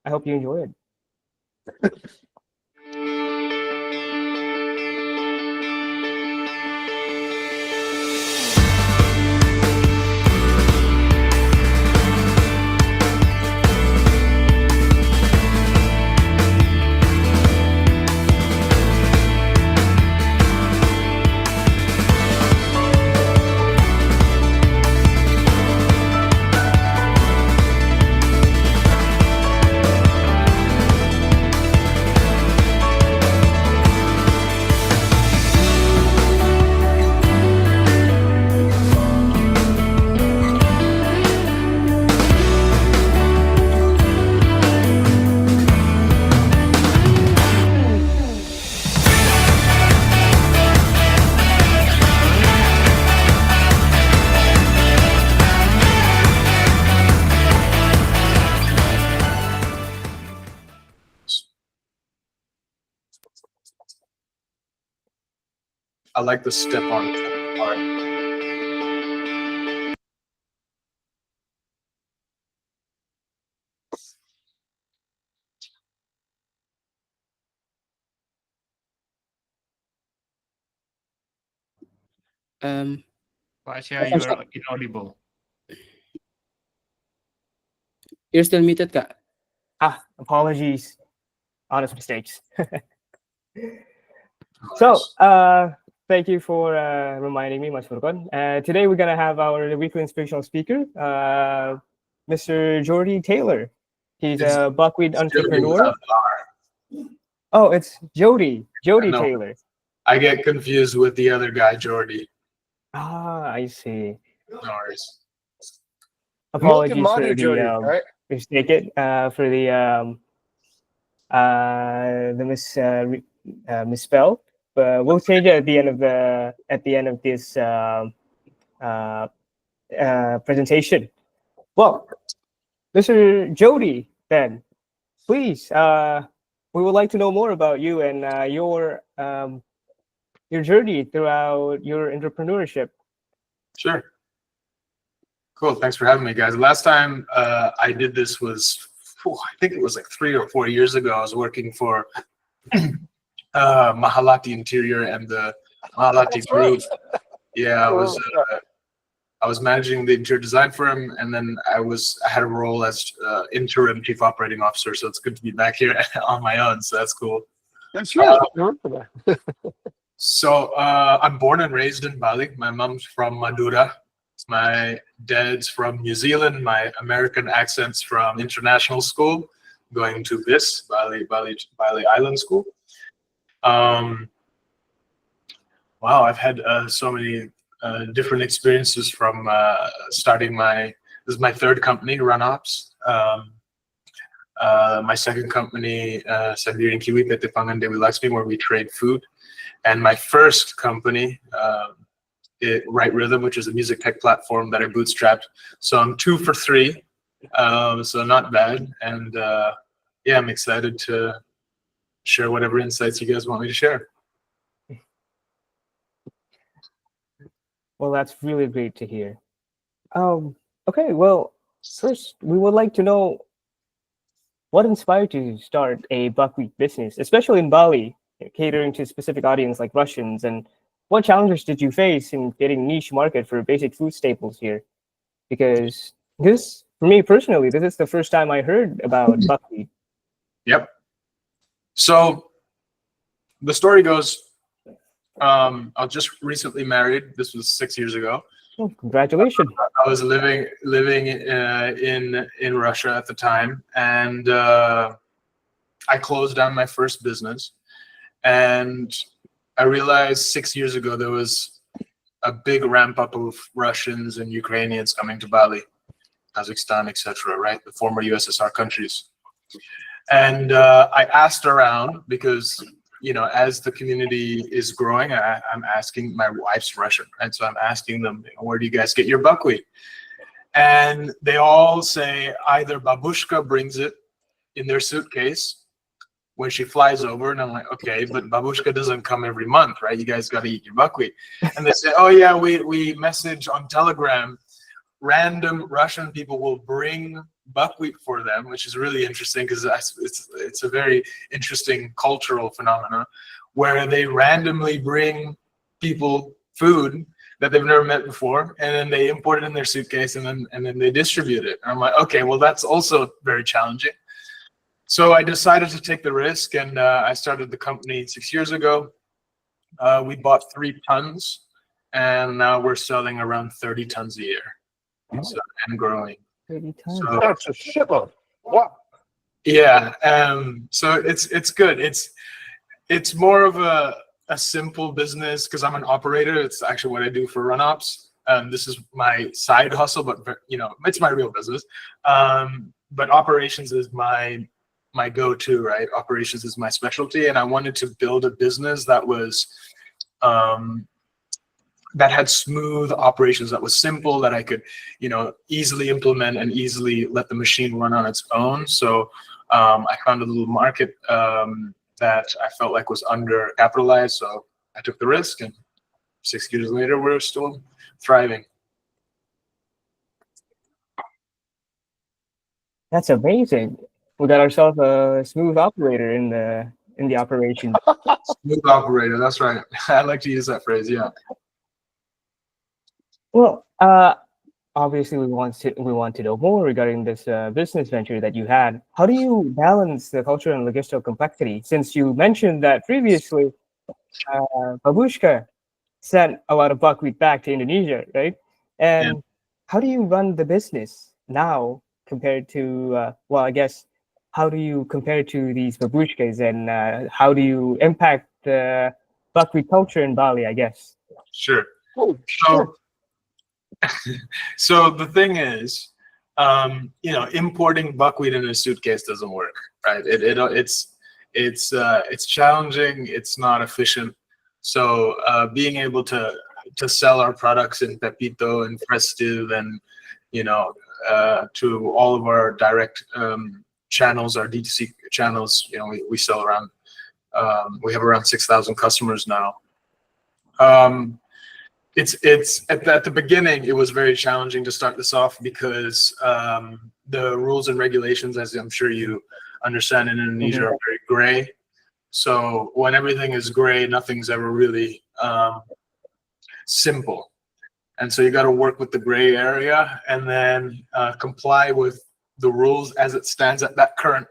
I hope you enjoy it. I like the step on part. Pak Asia, you are inaudible. You're still muted, Kak. Apologies. Honest mistakes. So, thank you for reminding me, Mas Furqan. Today we're gonna have our weekly inspirational speaker, Mr. Jordy Taylor. He's a buckwheat entrepreneur. Oh, it's Jody Taylor. I get confused with the other guy, Jordy. I see. No worries. Apologies for the Jody, right? mistake for the misspell. But we'll change it at the end of this presentation. Well, Mr. Jody, then please, we would like to know more about you and your journey throughout your entrepreneurship. Sure. Cool. Thanks for having me, guys. Last time I did this was, I think it was like 3 or 4 years ago. I was working for Mahalati Interior and the Mahalati Group. Yeah, I was managing the interior design firm, and then I had a role as interim chief operating officer. So it's good to be back here on my own. So that's cool. That's right. So I'm born and raised in Bali. My mom's from Madura. My dad's from New Zealand. My American accent's from international school, going to BIS, Bali Island School. Wow, I've had so many different experiences from starting this is my third company, RunOps. My second company, Sendirian Kiwi PT Pangan Dewi Laksmi, where we trade food. And my first company, Right Rhythm, which is a music tech platform that I bootstrapped. So I'm 2 for 3, so not bad. And yeah, I'm excited to share whatever insights you guys want me to share. Well, that's really great to hear. Okay, well, first we would like to know what inspired you to start a buckwheat business, especially in Bali, catering to a specific audience like Russians, and what challenges did you face in getting niche market for basic food staples here? Because this, for me personally, this is the first time I heard about buckwheat. Yep. So the story goes, I was just recently married. This was 6 years ago. Oh, congratulations. I was living in Russia at the time, and I closed down my first business. And I realized 6 years ago there was a big ramp up of Russians and Ukrainians coming to Bali, Kazakhstan, etc., right? The former USSR countries. And I asked around because, you know, as the community is growing, I'm asking, my wife's Russian, right? So I'm asking them, where do you guys get your buckwheat? And they all say either babushka brings it in their suitcase when she flies over, and I'm like, okay, but babushka doesn't come every month, right? You guys got to eat your buckwheat. And they say, oh yeah, we message on Telegram. Random Russian people will bring buckwheat for them, which is really interesting because it's a very interesting cultural phenomena where they randomly bring people food that they've never met before, and then they import it in their suitcase, and then they distribute it. And I'm like, okay, well, that's also very challenging. So I decided to take the risk, and I started the company 6 years ago. We bought 3 tons, and now we're selling around 30 tons a year, and growing. 30 tons. So, That's a shitload. Wow. yeah, so it's good. It's more of a simple business because I'm an operator. It's actually what I do for run ops. This is my side hustle, but it's my real business. But operations is my go-to, right? Operations is my specialty, and I wanted to build a business that was that had smooth operations, that was simple, that I could easily implement and easily let the machine run on its own. So I found a little market that I felt like was undercapitalized, so I took the risk, and 6 years later, we're still thriving. That's amazing. We got ourselves a smooth operator in the operation. Smooth operator, that's right. I like to use that phrase, yeah. Well, obviously we want to know more regarding this business venture that you had. How do you balance the cultural and logistical complexity? Since you mentioned that previously, Babushka sent a lot of buckwheat back to Indonesia, right? And how do you run the business now compared to, well, I guess, how do you compare to these babushkas, and how do you impact the buckwheat culture in Bali, I guess? Sure. Oh, sure. So the thing is, importing buckwheat in a suitcase doesn't work, right? It's challenging. It's not efficient. So being able to sell our products in Pepito and Festive and to all of our direct channels, our D2C channels, we sell around. We have around 6,000 customers now. It's at the beginning, it was very challenging to start this off because the rules and regulations, as I'm sure you understand, in Indonesia are very gray. So when everything is gray, nothing's ever really simple. And so you got to work with the gray area and then comply with the rules as it stands at that current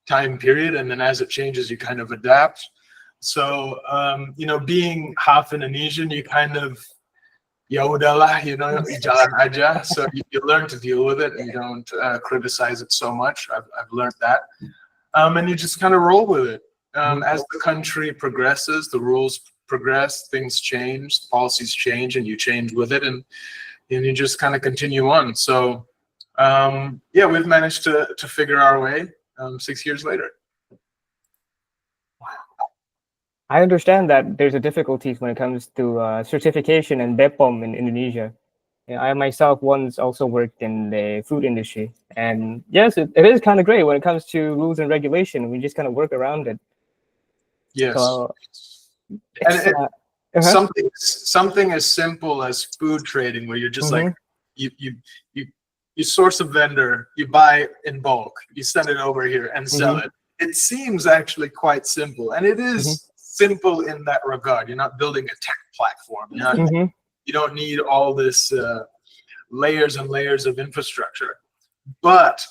time period. And then as it changes, you kind of adapt. So, being half Indonesian, you kind of, ya udahlah, jalan aja. So you learn to deal with it and you don't criticize it so much. I've learned that. And you just kind of roll with it. As the country progresses, the rules progress, things change, policies change, and you change with it, and you just kind of continue on. So, we've managed to figure our way 6 years later. I understand that there's a difficulties when it comes to certification and BPOM in Indonesia. I myself once also worked in the food industry, and yes, it is kind of great when it comes to rules and regulation. We just kind of work around it. Yes. So, and something as simple as food trading, where you're just like you source a vendor, you buy in bulk, you send it over here and sell it. It seems actually quite simple, and it is simple in that regard. You're not building a tech platform. You don't need all this layers and layers of infrastructure. But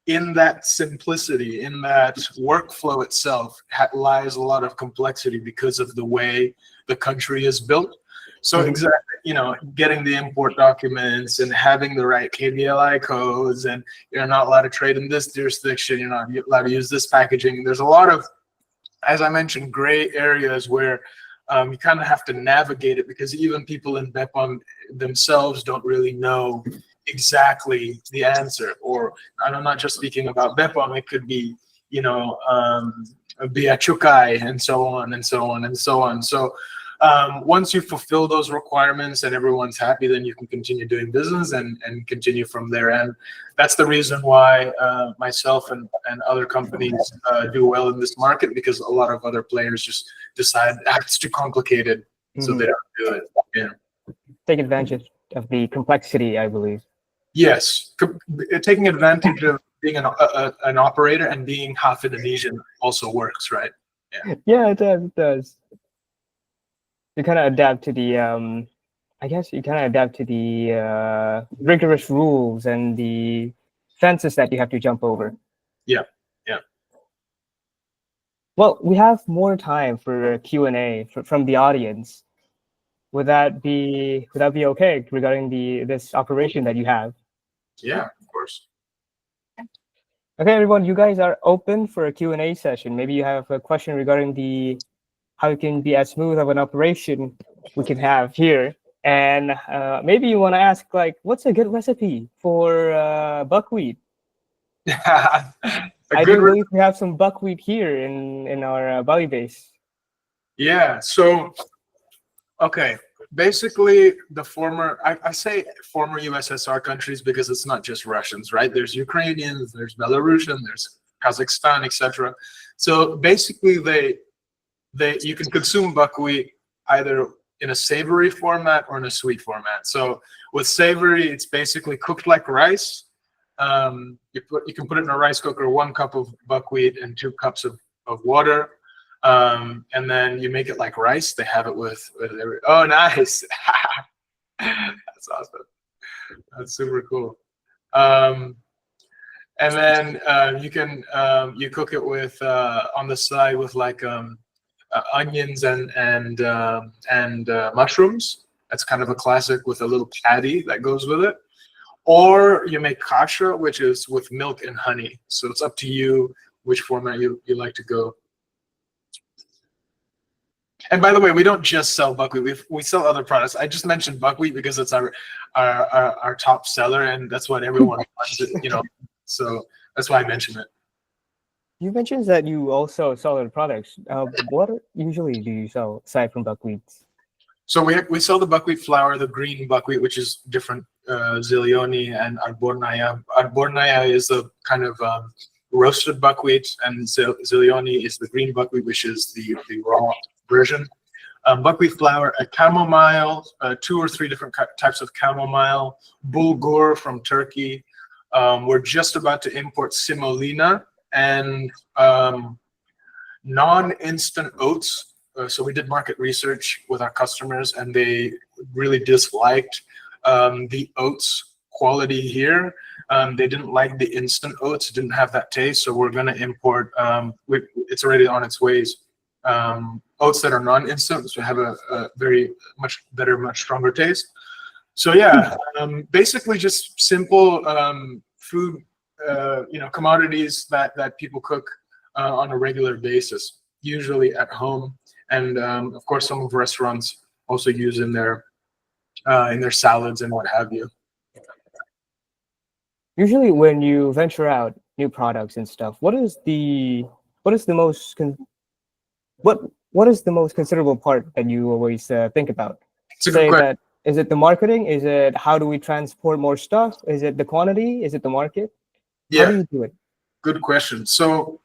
in that simplicity, in that workflow itself, lies a lot of complexity because of the way the country is built. So exactly, getting the import documents and having the right KBLI codes, and you're not allowed to trade in this jurisdiction, you're not allowed to use this packaging. There's a lot of, as I mentioned, gray areas where you kind of have to navigate it, because even people in BPOM themselves don't really know exactly the answer. Or, and I'm not just speaking about BPOM, it could be, Bea Cukai, and so on and so on and so on. So once you fulfill those requirements and everyone's happy, then you can continue doing business and continue from there. And that's the reason why myself and other companies do well in this market, because a lot of other players just decide it's too complicated, so they don't do it. Yeah. Take advantage of the complexity, I believe. Yes, taking advantage of being an operator and being half Indonesian also works, right? Yeah, it does. It does. You kind of adapt to the I guess you kind of adapt to the rigorous rules and the fences that you have to jump over. Yeah. Well, we have more time for Q&A from the audience. Would that be okay regarding this operation that you have? Yeah, of course. Okay, everyone, you guys are open for a Q&A session. Maybe you have a question regarding how it can be as smooth of an operation we can have here. And maybe you want to ask, like, what's a good recipe for buckwheat? I do believe we have some buckwheat here in our Bali base. Yeah. So, okay. Basically, I say former USSR countries because it's not just Russians, right? There's Ukrainians, there's Belarusian, there's Kazakhstan, etc. So basically, you can consume buckwheat either in a savory format or in a sweet format. So with savory, it's basically cooked like rice. You can put it in a rice cooker, 1 cup of buckwheat and 2 cups of water. And then you make it like rice. They have it with oh, nice. That's awesome. That's super cool. And then you cook it with on the side with like onions and mushrooms. That's kind of a classic with a little patty that goes with it. Or you make kasha, which is with milk and honey. So it's up to you which format you like to go. And by the way, we don't just sell buckwheat. We sell other products. I just mentioned buckwheat because it's our top seller, and that's what everyone wants. So that's why I mentioned it. You mentioned that you also sell other products. What usually do you sell aside from buckwheat? So we sell the buckwheat flour, the green buckwheat, which is different, zilioni and arbornaya. Arbornaya is the kind of roasted buckwheat, and zilioni is the green buckwheat, which is the raw version. Buckwheat flour, a chamomile, 2 or 3 different types of chamomile, bulgur from Turkey. We're just about to import semolina and non-instant oats. So we did market research with our customers, and they really disliked the oats quality here. They didn't like the instant oats; didn't have that taste. So we're going to import. It's already on its ways. Oats that are non-instant, so have a very much better, much stronger taste. So yeah, basically just simple food, commodities that people cook on a regular basis, usually at home. And of course, some of restaurants also use in their salads and what have you. Usually, when you venture out new products and stuff, what is the most considerable part that you always think about? It's a good question. Is it the marketing? Is it how do we transport more stuff? Is it the quantity? Is it the market? Yeah. How do you do it? Good question. So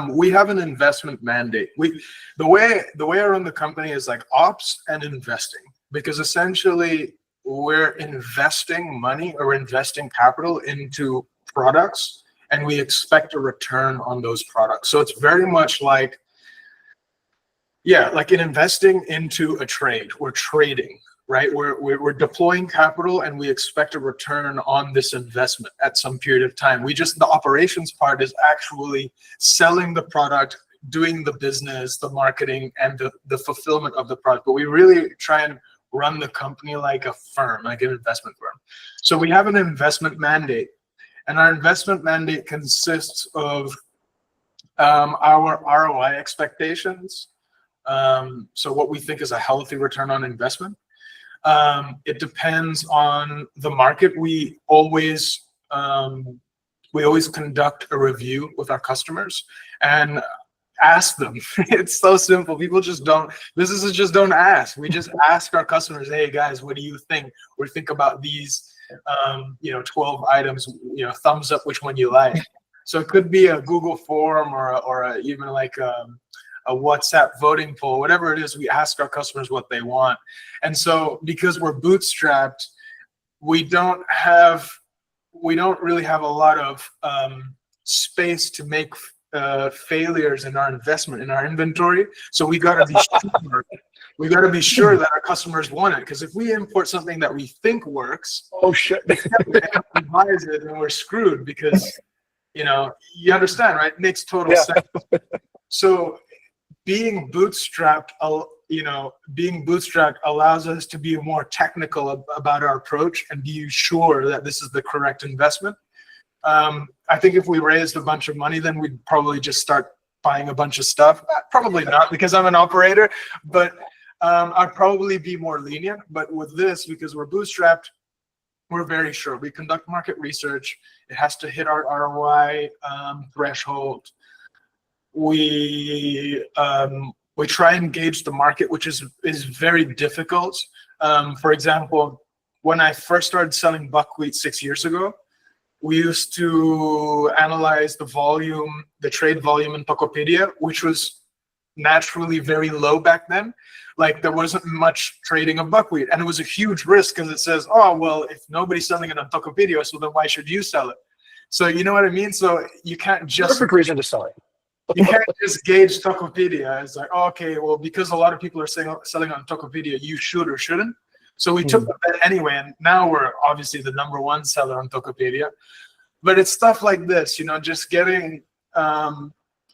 we have an investment mandate. The way I run the company is like ops and investing, because essentially we're investing money or investing capital into products, and we expect a return on those products. So it's very much like in investing into a trade. We're trading, right? We're deploying capital, and we expect a return on this investment at some period of time. The operations part is actually selling the product, doing the business, the marketing, and the fulfillment of the product. But we really try and run the company like a firm, like an investment firm. So we have an investment mandate, and our investment mandate consists of our ROI expectations. So what we think is a healthy return on investment. It depends on the market. We always conduct a review with our customers and ask them. It's so simple. People just don't. Businesses just don't ask. We just ask our customers, "Hey guys, what do you think? Or think about these, 12 items. Thumbs up which one you like." So it could be a Google form or even like a WhatsApp voting poll, whatever it is. We ask our customers what they want. And so because we're bootstrapped, we don't have we don't really have a lot of space to make failures in our investment, in our inventory. So we gotta be sure. We gotta be sure that our customers want it. Because if we import something that we think works, Oh shit. and buys it, and we're screwed. Because you understand, right? It makes total Yeah. sense. So being bootstrapped, being bootstrapped allows us to be more technical about our approach and be sure that this is the correct investment. I think if we raised a bunch of money, then we'd probably just start buying a bunch of stuff. Probably not, because I'm an operator, but I'd probably be more lenient. But with this, because we're bootstrapped, we're very sure. We conduct market research. It has to hit our ROI threshold. We try and gauge the market, which is very difficult. For example, when I first started selling buckwheat 6 years ago, we used to analyze the volume, the trade volume in Tokopedia, which was naturally very low back then. Like there wasn't much trading of buckwheat, and it was a huge risk because it says, oh, well, if nobody's selling it on Tokopedia, so then why should you sell it? So you know what I mean? So you can't just Perfect reason to sell it. you can't just gauge Tokopedia as like, oh, okay, well, because a lot of people are selling on Tokopedia, you should or shouldn't. So we took the bet anyway, and now we're obviously the #1 seller on Tokopedia. But it's stuff like this, just getting,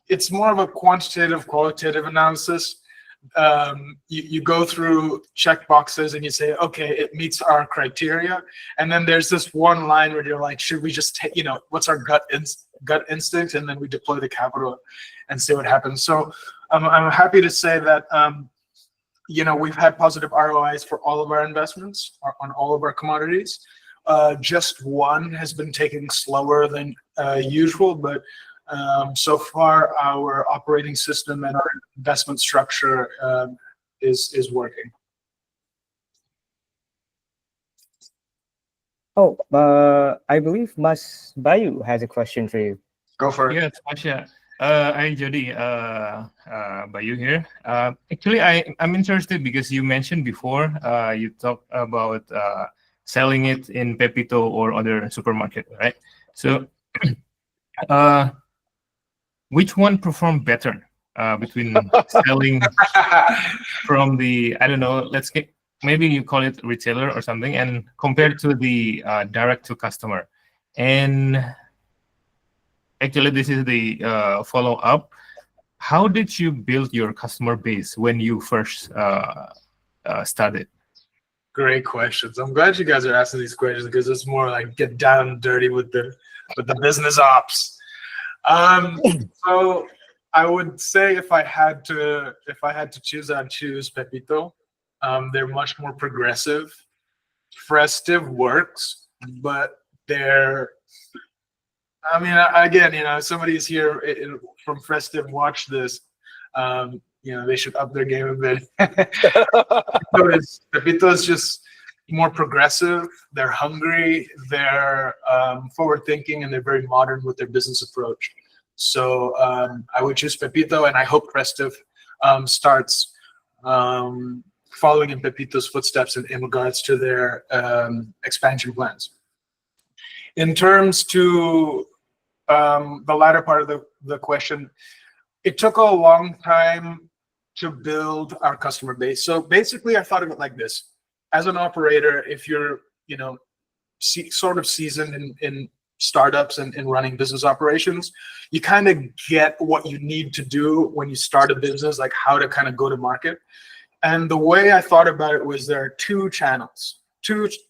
it's more of a quantitative, qualitative analysis. You go through check boxes and you say, okay, it meets our criteria. And then there's this one line where you're like, should we just take, what's our gut instinct? And then we deploy the capital and see what happens. So I'm happy to say that, we've had positive ROIs for all of our investments on all of our commodities. Just one has been taking slower than usual, but so far our operating system and our investment structure is working. Oh, I believe Mas Bayu has a question for you. Go for it. Yes, Masya. I Jody, Bayu here. Actually, I'm interested because you mentioned before, you talked about selling it in Pepito or other supermarket, right? So, which one performed better between selling from the, I don't know, maybe you call it retailer or something, and compared to the direct to customer? And actually, this is the follow-up. How did you build your customer base when you first started? Great questions. I'm glad you guys are asking these questions because it's more like get down and dirty with the business ops. So I would say if I had to choose, I'd choose Pepito. They're much more progressive. Festive works, but again, if somebody's here from Festive, watch this. They should up their game a bit. Pepito is just more progressive. They're hungry. They're forward-thinking, and they're very modern with their business approach. So I would choose Pepito, and I hope Festive starts following in Pepito's footsteps in regards to their expansion plans. In terms to the latter part of the question, it took a long time to build our customer base. So basically, I thought of it like this. As an operator, if you're, sort of seasoned in startups and in running business operations, you kind of get what you need to do when you start a business, like how to kind of go to market. And the way I thought about it was there are two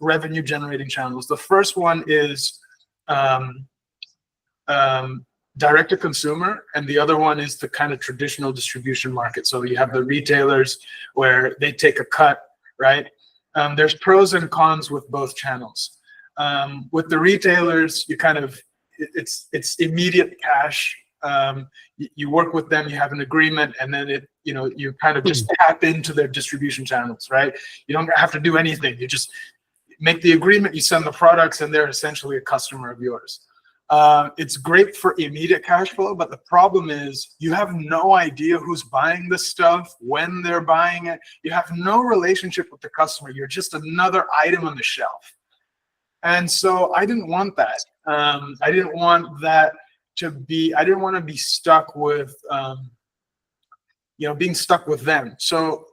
revenue generating channels. The first one is direct to consumer, and the other one is the kind of traditional distribution market. So you have the retailers where they take a cut, right? There's pros and cons with both channels. With the retailers, it's immediate cash. You work with them, you have an agreement, and then you kind of just tap into their distribution channels, right? You don't have to do anything. You just make the agreement, you send the products, and they're essentially a customer of yours. It's great for immediate cash flow, but the problem is you have no idea who's buying this stuff, when they're buying it. You have no relationship with the customer. You're just another item on the shelf. And so I didn't want that. I didn't want that to be, I didn't want to be stuck with, being stuck with them. So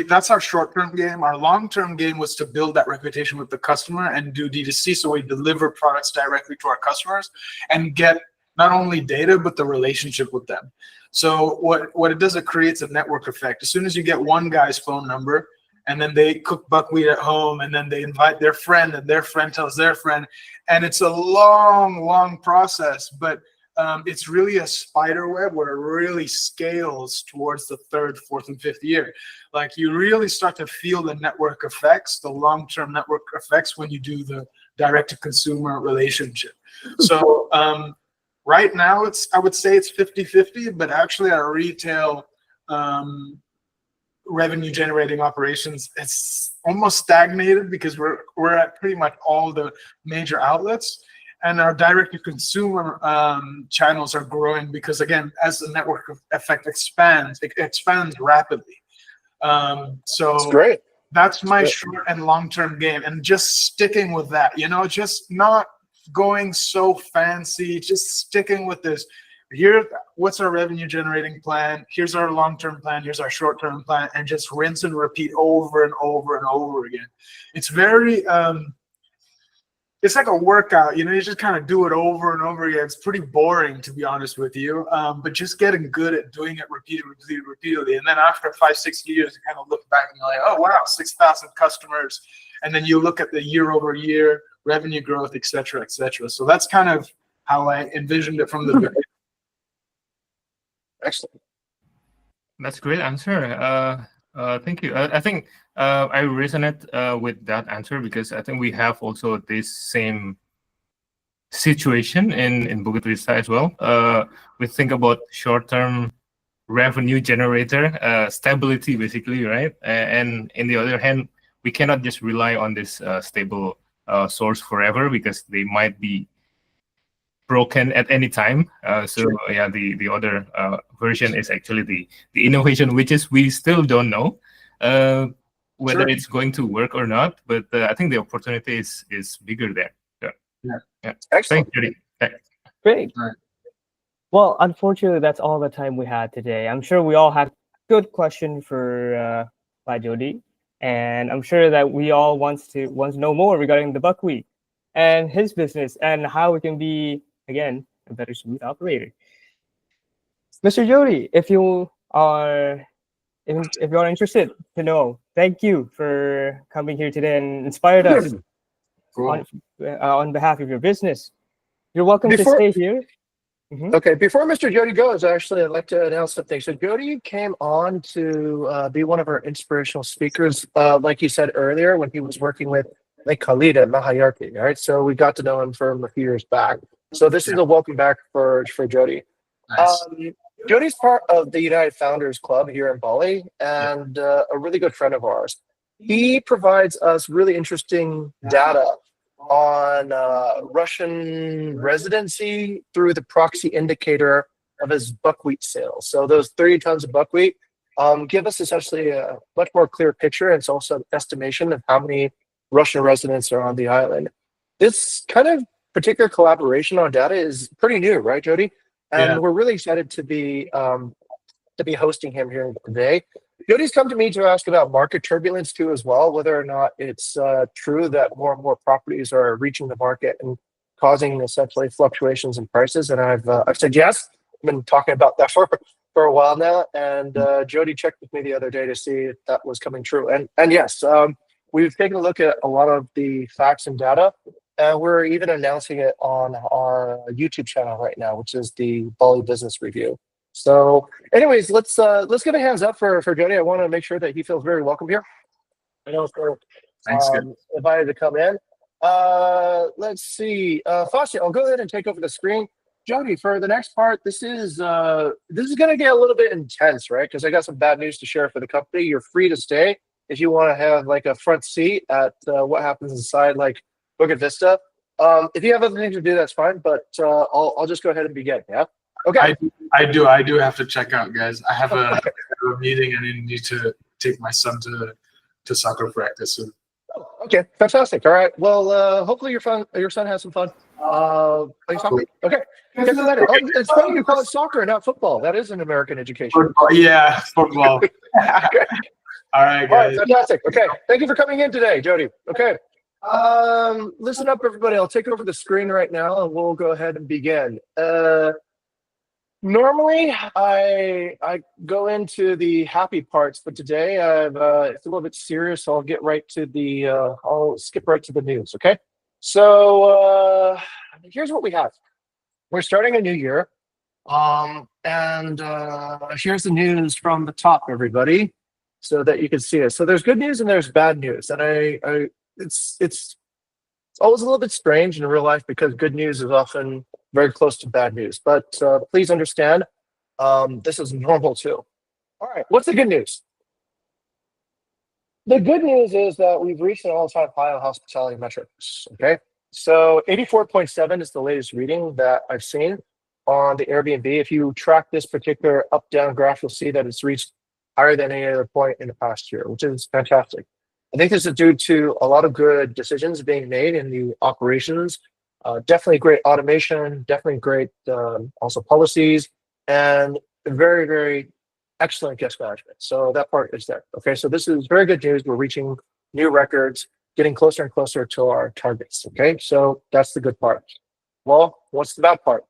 that's our short-term game. Our long-term game was to build that reputation with the customer and do D2C. So we deliver products directly to our customers and get not only data, but the relationship with them. So what it does, it creates a network effect. As soon as you get one guy's phone number, and then they cook buckwheat at home, and then they invite their friend, and their friend tells their friend, and it's a long process, but it's really a spider web where it really scales towards the third, fourth, and fifth year. Like, you really start to feel the network effects, the long-term network effects, when you do the direct-to-consumer relationship. So right now, I would say it's 50-50, but actually our retail revenue generating operations, it's almost stagnated because we're at pretty much all the major outlets, and our direct to consumer channels are growing because, again, as the network effect expands, it expands rapidly. So That's great. That's my short and long-term game, and just sticking with that, just not going so fancy, just sticking with this. Here, what's our revenue generating plan? Here's our long-term plan. Here's our short-term plan, and just rinse and repeat over and over and over again. It's very, it's like a workout, you just kind of do it over and over again. It's pretty boring, to be honest with you, but just getting good at doing it repeatedly. And then after 5-6 years, you kind of look back and you're like, oh, wow, 6,000 customers. And then you look at the year-over-year revenue growth, et cetera, et cetera. So that's kind of how I envisioned it from the beginning. Excellent. That's a great answer. Thank you. I think I resonate with that answer because I think we have also this same situation in Bukit Vista as well. We think about short-term revenue generator, stability basically, right? And in the other hand, we cannot just rely on this stable source forever because they might be broken at any time. So yeah, the other version is actually the innovation, which is we still don't know whether it's going to work or not. But I think the opportunity is bigger there. Yeah. Excellent. Thank you. Thanks. Great. Right. Well, unfortunately, that's all the time we had today. I'm sure we all had good question for Pak Jody, and I'm sure that we all want to know more regarding the buckwheat and his business and how we can be, again, a better smooth operator. Mr. Jody, if you are interested to know, thank you for coming here today and inspired us on behalf of your business. You're welcome to stay here. Okay, before Mr. Jody goes, actually, I'd like to announce something. So Jody came on to be one of our inspirational speakers, like you said earlier, when he was working with Khalid at Mahayarki, right? So we got to know him from a few years back. So this is a welcome back for Jody. Nice. Jody's part of the United Founders Club here in Bali and a really good friend of ours. He provides us really interesting data on Russian residency through the proxy indicator of his buckwheat sales. So those 30 tons of buckwheat give us essentially a much more clear picture. And it's also an estimation of how many Russian residents are on the island. This kind of particular collaboration on data is pretty new, right, Jody? And we're really excited to be hosting him here today. Jody's come to me to ask about market turbulence too, as well, whether or not it's true that more and more properties are reaching the market and causing essentially fluctuations in prices. And I've said yes. I've been talking about that for a while now. And Jody checked with me the other day to see if that was coming true. And yes, we've taken a look at a lot of the facts and data. And we're even announcing it on our YouTube channel right now, which is the Bali Business Review. So anyways, let's give a hands up for Jody. I want to make sure that he feels very welcome here. I know for invited to come in. Let's see. Fassi, I'll go ahead and take over the screen. Jody, for the next part, this is going to get a little bit intense, right? Because I got some bad news to share for the company. You're free to stay if you want to have like a front seat at what happens inside like Bukit Vista. If you have other things to do, that's fine. But I'll just go ahead and begin. Yeah. Okay. I do have to check out, guys. I have a meeting and I need to take my son to soccer practice soon. Okay, fantastic. All right. Well, hopefully your son has some fun playing soccer. Okay. Get excited. Oh, it's funny you call it soccer, not football. That is an American education. Football. Yeah, football. Okay. All right, All right, guys. fantastic. Okay, thank you for coming in today, Jody. Okay, listen up, everybody. I'll take over the screen right now, and we'll go ahead and begin. Normally, I go into the happy parts, but today it's a little bit serious. So I'll get right to the. I'll skip right to the news. Okay, so here's what we have. We're starting a new year, and here's the news from the top, everybody, so that you can see it. So there's good news and there's bad news, and it's always a little bit strange in real life because good news is often very close to bad news. But please understand, this is normal too. All right, what's the good news? The good news is that we've reached an all-time high on hospitality metrics. Okay, so 84.7 is the latest reading that I've seen on the Airbnb. If you track this particular up-down graph, you'll see that it's reached higher than any other point in the past year, which is fantastic. I think this is due to a lot of good decisions being made in the operations. Definitely great automation, definitely great also policies, and very, very excellent guest management. So that part is there. Okay, so this is very good news. We're reaching new records, getting closer and closer to our targets. Okay, so that's the good part. Well, what's the bad part?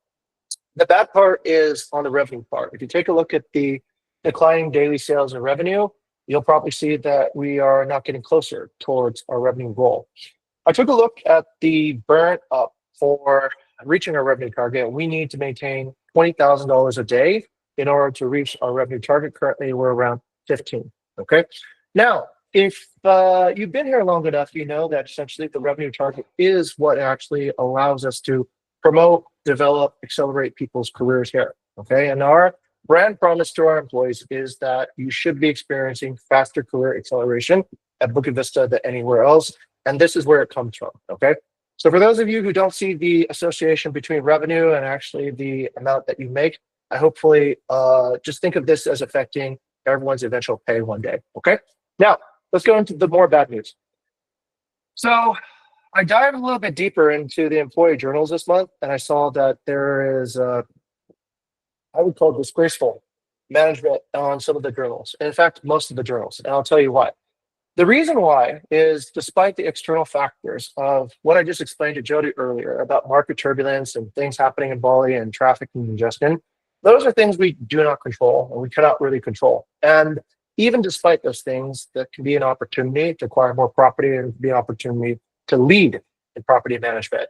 The bad part is on the revenue part. If you take a look at the declining daily sales and revenue, you'll probably see that we are not getting closer towards our revenue goal. I took a look at the burn up for reaching our revenue target. We need to maintain $20,000 a day in order to reach our revenue target. Currently, we're around 15. Okay. Now, if you've been here long enough, you know that essentially the revenue target is what actually allows us to promote, develop, accelerate people's careers here. Okay. And our brand promise to our employees is that you should be experiencing faster career acceleration at Bukit Vista than anywhere else. And this is where it comes from. Okay. So for those of you who don't see the association between revenue and actually the amount that you make, I hopefully just think of this as affecting everyone's eventual pay one day. Okay. Now let's go into the more bad news. So I dived a little bit deeper into the employee journals this month, and I saw that there is I would call it disgraceful management on some of the journals. In fact, most of the journals, and I'll tell you why. The reason why is despite the external factors of what I just explained to Jody earlier about market turbulence and things happening in Bali and traffic and congestion, those are things we do not control and we cannot really control. And even despite those things, that can be an opportunity to acquire more property and be an opportunity to lead in property management.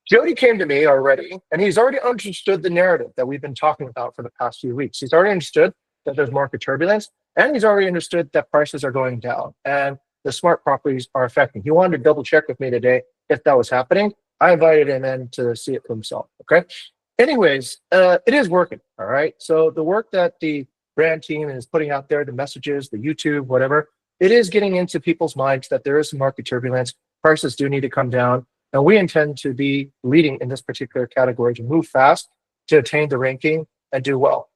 Jody came to me already, and he's already understood the narrative that we've been talking about for the past few weeks. He's already understood that there's market turbulence, and he's already understood that prices are going down and the smart properties are affecting. He wanted to double check with me today if that was happening. I invited him in to see it for himself. Okay. Anyways, it is working. All right. So the work that the brand team is putting out there, the messages, the YouTube, whatever, it is getting into people's minds that there is some market turbulence. Prices do need to come down. And we intend to be leading in this particular category to move fast, to attain the ranking and do well.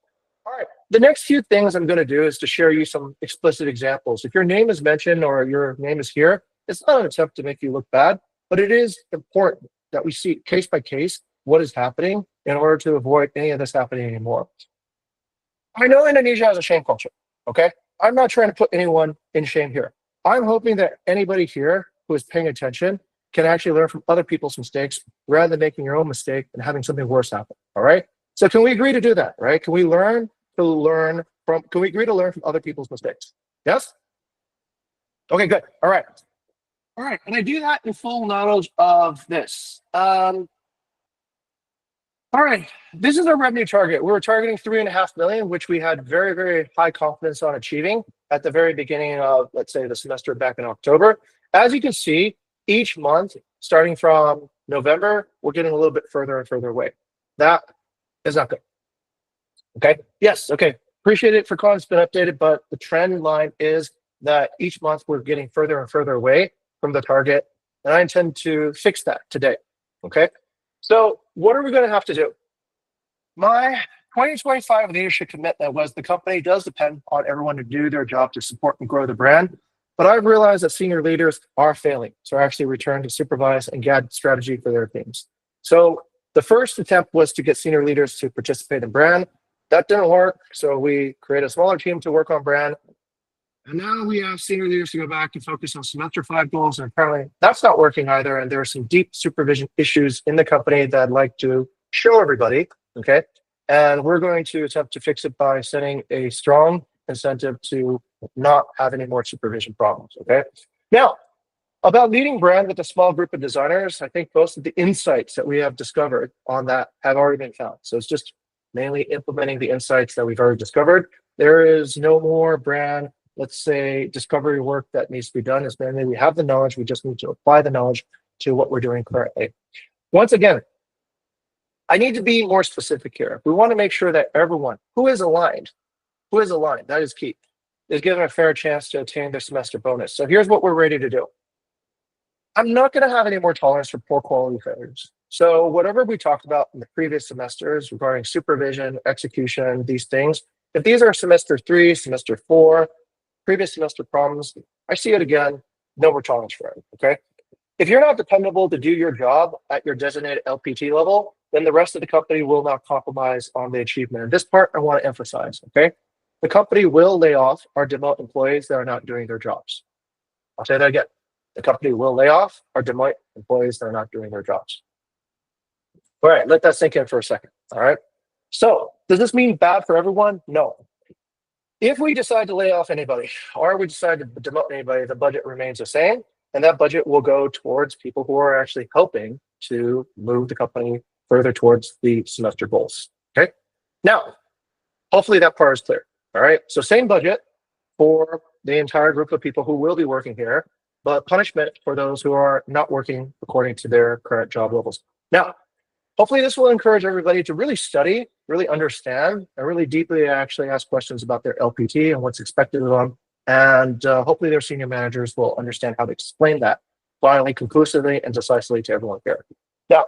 All right. The next few things I'm going to do is to share you some explicit examples. If your name is mentioned or your name is here, it's not an attempt to make you look bad, but it is important that we see case by case what is happening in order to avoid any of this happening anymore. I know Indonesia has a shame culture. Okay. I'm not trying to put anyone in shame here. I'm hoping that anybody here who is paying attention can actually learn from other people's mistakes rather than making your own mistake and having something worse happen. All right. So can we agree to do that? Right? Can we agree to learn from other people's mistakes? Yes? Okay, good. All right. All right. And I do that in full knowledge of this. All right. This is our revenue target. We were targeting 3.5 million, which we had very, very high confidence on achieving at the very beginning of, let's say, the semester back in October. As you can see, each month, starting from November, we're getting a little bit further and further away. That is not good. Okay. Yes. Okay. Appreciate it for calling. It's been updated, but the trend line is that each month we're getting further and further away from the target. And I intend to fix that today. Okay. So what are we going to have to do? My 2025 leadership commitment was the company does depend on everyone to do their job to support and grow the brand. But I've realized that senior leaders are failing to actually return to supervise and guide strategy for their teams. So the first attempt was to get senior leaders to participate in brand. That didn't work, so we created a smaller team to work on brand. And now we have senior leaders to go back and focus on semester 5 goals, and apparently that's not working either. And there are some deep supervision issues in the company that I'd like to show everybody, okay? And we're going to attempt to fix it by setting a strong incentive to not have any more supervision problems, okay? Now, about leading brand with a small group of designers, I think most of the insights that we have discovered on that have already been found. So it's just mainly implementing the insights that we've already discovered. There is no more brand, let's say, discovery work that needs to be done. It's mainly we have the knowledge, we just need to apply the knowledge to what we're doing currently. Once again, I need to be more specific here. We want to make sure that everyone who is aligned, that is key, is given a fair chance to attain their semester bonus. So here's what we're ready to do. I'm not going to have any more tolerance for poor quality failures. So whatever we talked about in the previous semesters regarding supervision, execution, these things, if these are semester 3, semester 4, previous semester problems, I see it again, no more tolerance for it, okay? If you're not dependable to do your job at your designated LPT level, then the rest of the company will not compromise on the achievement. And this part I want to emphasize, okay? The company will lay off or demote employees that are not doing their jobs. I'll say that again. The company will lay off or demote employees that are not doing their jobs. All right, let that sink in for a second, all right? So does this mean bad for everyone? No. If we decide to lay off anybody or we decide to demote anybody, the budget remains the same, and that budget will go towards people who are actually helping to move the company further towards the semester goals, okay? Now, hopefully that part is clear, all right? So same budget for the entire group of people who will be working here, but punishment for those who are not working according to their current job levels. Now, hopefully this will encourage everybody to really study, really understand, and really deeply actually ask questions about their LPT and what's expected of them. And hopefully their senior managers will understand how to explain that finally, conclusively, and decisively to everyone here. Now,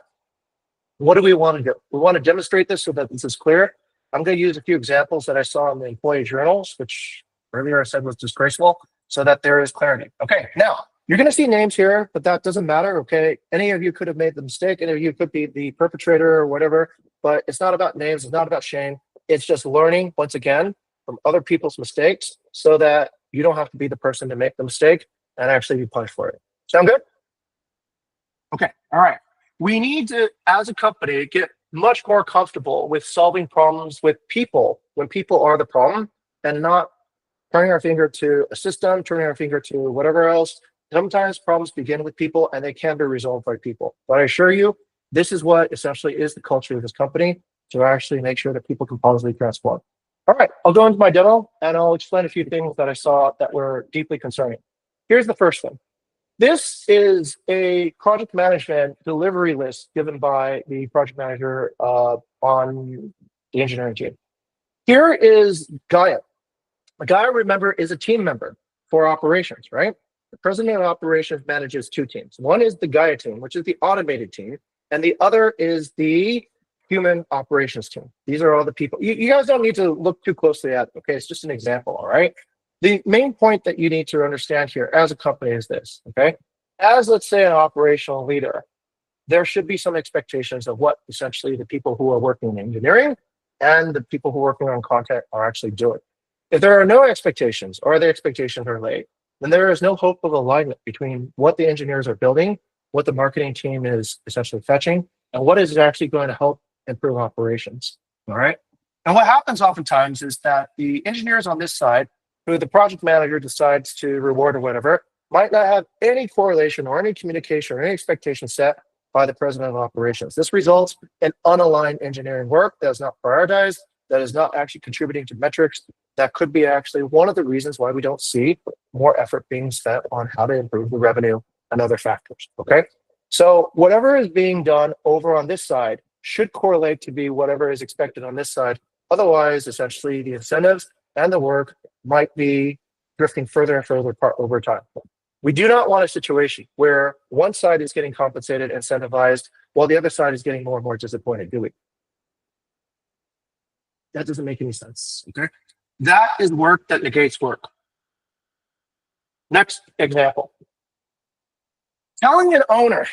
what do we want to do? We want to demonstrate this so that this is clear. I'm going to use a few examples that I saw in the employee journals, which earlier I said was disgraceful, so that there is clarity. Okay, now, you're going to see names here, but that doesn't matter, okay? Any of you could have made the mistake. Any of you could be the perpetrator or whatever, but it's not about names. It's not about shame. It's just learning, once again, from other people's mistakes so that you don't have to be the person to make the mistake and actually be punished for it. Sound good? Okay, all right. We need to, as a company, get much more comfortable with solving problems with people when people are the problem and not turning our finger to a system, turning our finger to whatever else. Sometimes problems begin with people and they can be resolved by people. But I assure you, this is what essentially is the culture of this company to actually make sure that people can positively transform. All right, I'll go into my demo and I'll explain a few things that I saw that were deeply concerning. Here's the first one. This is a project management delivery list given by the project manager on the engineering team. Here is Gaia. Gaia, remember, is a team member for operations, right? The president of operations manages 2 teams. One is the Gaia team, which is the automated team, and the other is the human operations team. These are all the people. You guys don't need to look too closely at it, okay? It's just an example, all right? The main point that you need to understand here as a company is this, okay? As, let's say, an operational leader, there should be some expectations of what essentially the people who are working in engineering and the people who are working on content are actually doing. If there are no expectations or the expectations are late, then there is no hope of alignment between what the engineers are building, what the marketing team is essentially fetching, and what is actually going to help improve operations, all right? And what happens oftentimes is that the engineers on this side, who the project manager decides to reward or whatever, might not have any correlation or any communication or any expectation set by the president of operations. This results in unaligned engineering work that is not prioritized, that is not actually contributing to metrics. That could be actually one of the reasons why we don't see more effort being spent on how to improve the revenue and other factors, okay? So whatever is being done over on this side should correlate to be whatever is expected on this side. Otherwise, essentially, the incentives and the work might be drifting further and further apart over time. We do not want a situation where one side is getting compensated, incentivized, while the other side is getting more and more disappointed, do we? That doesn't make any sense, okay? That is work that negates work. Next example. Telling an owner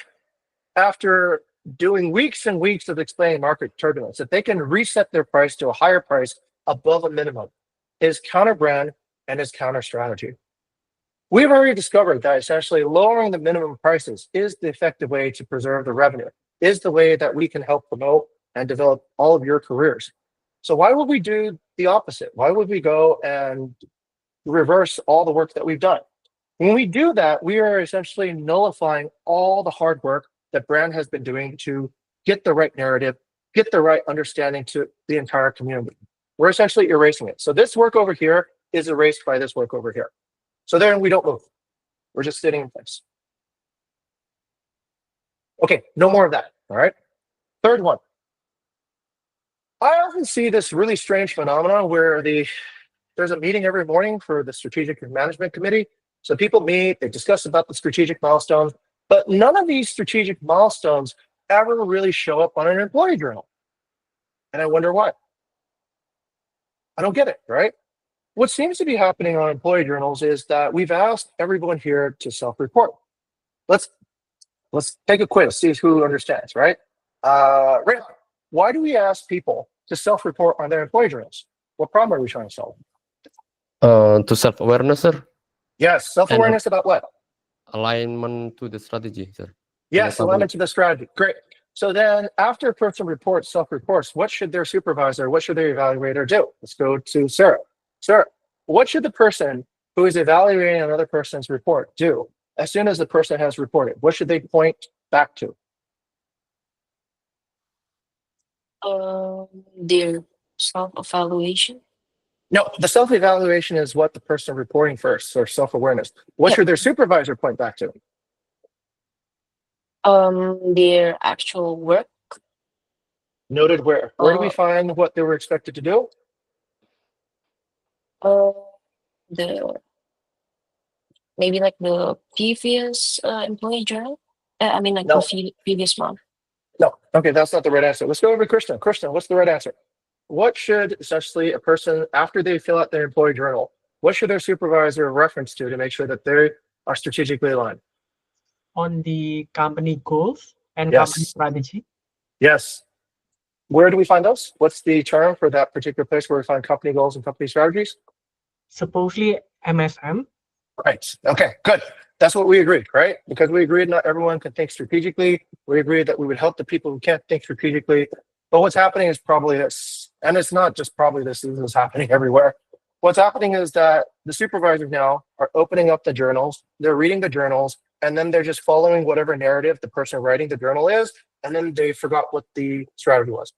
after doing weeks and weeks of explaining market turbulence that they can reset their price to a higher price above a minimum is counter brand and is counter strategy. We've already discovered that essentially lowering the minimum prices is the effective way to preserve the revenue, is the way that we can help promote and develop all of your careers. So why would we do the opposite? Why would we go and reverse all the work that we've done? When we do that, we are essentially nullifying all the hard work that brand has been doing to get the right narrative, get the right understanding to the entire community. We're essentially erasing it. So this work over here is erased by this work over here. So then we don't move. We're just sitting in place. Okay, no more of that, all right? Third one. I often see this really strange phenomenon where there's a meeting every morning for the strategic management committee. So people meet, they discuss about the strategic milestones, but none of these strategic milestones ever really show up on an employee journal. And I wonder why. I don't get it, right? What seems to be happening on employee journals is that we've asked everyone here to self-report. Let's take a quiz, see who understands, right? Rayhan, why do we ask people to self-report on their employee journals? What problem are we trying to solve? To self-awareness, sir. Yes, self-awareness about what? Alignment to the strategy, sir. Yes, alignment to the strategy. Great. So then after a person reports, self-reports, what should their supervisor, what should their evaluator do? Let's go to Sarah. Sarah, what should the person who is evaluating another person's report do as soon as the person has reported? What should they point back to? Their self-evaluation. No, the self-evaluation is what the person reporting first, or self-awareness. What should their supervisor point back to? Their actual work. Noted where? Where do we find what they were expected to do? Maybe like the previous employee journal. I mean, like No. the previous month. No. Okay, that's not the right answer. Let's go over to Kristen. Kristen, what's the right answer? What should essentially a person, after they fill out their employee journal, what should their supervisor reference to make sure that they are strategically aligned? On the company goals and Yes. company strategy. Yes. Where do we find those? What's the term for that particular place where we find company goals and company strategies? Supposedly MSM. Right. Okay, good. That's what we agreed, right? Because we agreed not everyone can think strategically. We agreed that we would help the people who can't think strategically. But what's happening is probably this, and it's not just probably this is happening everywhere. What's happening is that the supervisors now are opening up the journals, they're reading the journals, and then they're just following whatever narrative the person writing the journal is, and then they forgot what the strategy was.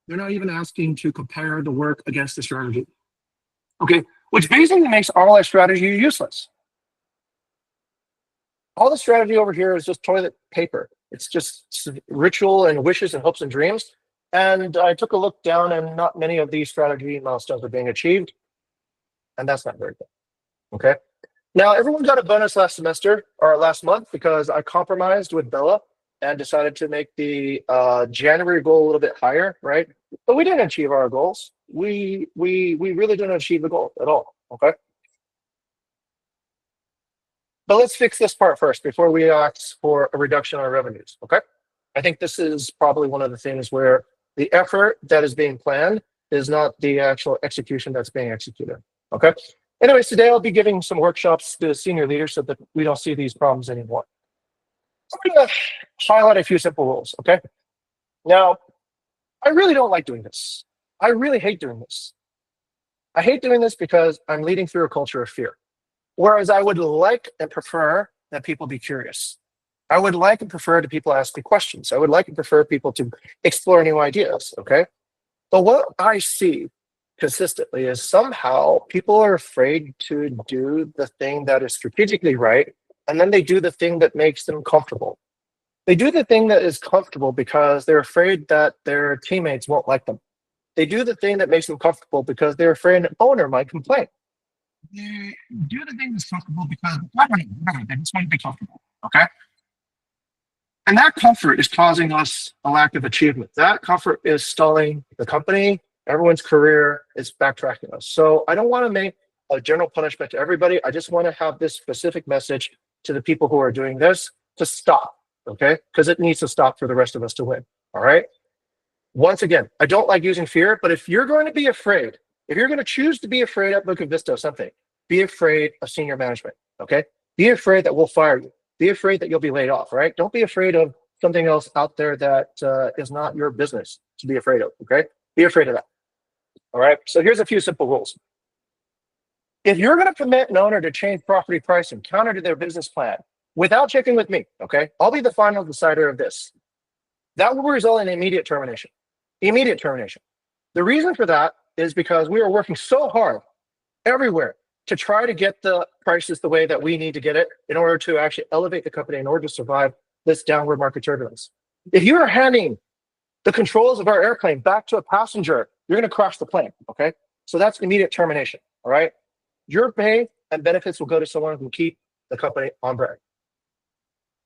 They're not even asking to compare the work against the strategy. Okay, which basically makes all our strategy useless. All the strategy over here is just toilet paper. It's just ritual and wishes and hopes and dreams. And I took a look down and not many of these strategy milestones are being achieved. And that's not very good. Okay. Now, everyone got a bonus last semester or last month because I compromised with Bella and decided to make the January goal a little bit higher, right? But we didn't achieve our goals. We really didn't achieve the goal at all. Okay. But let's fix this part first before we ask for a reduction on revenues. Okay. I think this is probably one of the things where the effort that is being planned is not the actual execution that's being executed. Okay. Anyways, today I'll be giving some workshops to senior leaders so that we don't see these problems anymore. I'm going to highlight a few simple rules. Okay. Now, I really don't like doing this. I really hate doing this. I hate doing this because I'm leading through a culture of fear. Whereas I would like and prefer that people be curious. I would like and prefer that people ask me questions. I would like and prefer people to explore new ideas, okay? But what I see consistently is somehow people are afraid to do the thing that is strategically right, and then they do the thing that makes them comfortable. They do the thing that is comfortable because they're afraid that their teammates won't like them. They do the thing that makes them comfortable because they're afraid an owner might complain. They do the thing that's comfortable because they just want to be comfortable, okay? And that comfort is causing us a lack of achievement. That comfort is stalling the company, everyone's career, is backtracking us. So I don't want to make a general punishment to everybody. I just want to have this specific message to the people who are doing this to stop, okay? Because it needs to stop for the rest of us to win, all right? Once again, I don't like using fear, but if you're going to be afraid, if you're going to choose to be afraid at Bukit Vista of something, be afraid of senior management, okay? Be afraid that we'll fire you. Be afraid that you'll be laid off, right? Don't be afraid of something else out there that is not your business to be afraid of, okay? Be afraid of that, all right? So here's a few simple rules. If you're going to permit an owner to change property pricing counter to their business plan without checking with me, okay, I'll be the final decider of this. That will result in immediate termination. Immediate termination. The reason for that is because we are working so hard everywhere to try to get the prices the way that we need to get it in order to actually elevate the company, in order to survive this downward market turbulence. If you are handing the controls of our airplane back to a passenger, you're going to crash the plane, okay? So that's immediate termination, all right? Your pay and benefits will go to someone who can keep the company on brand.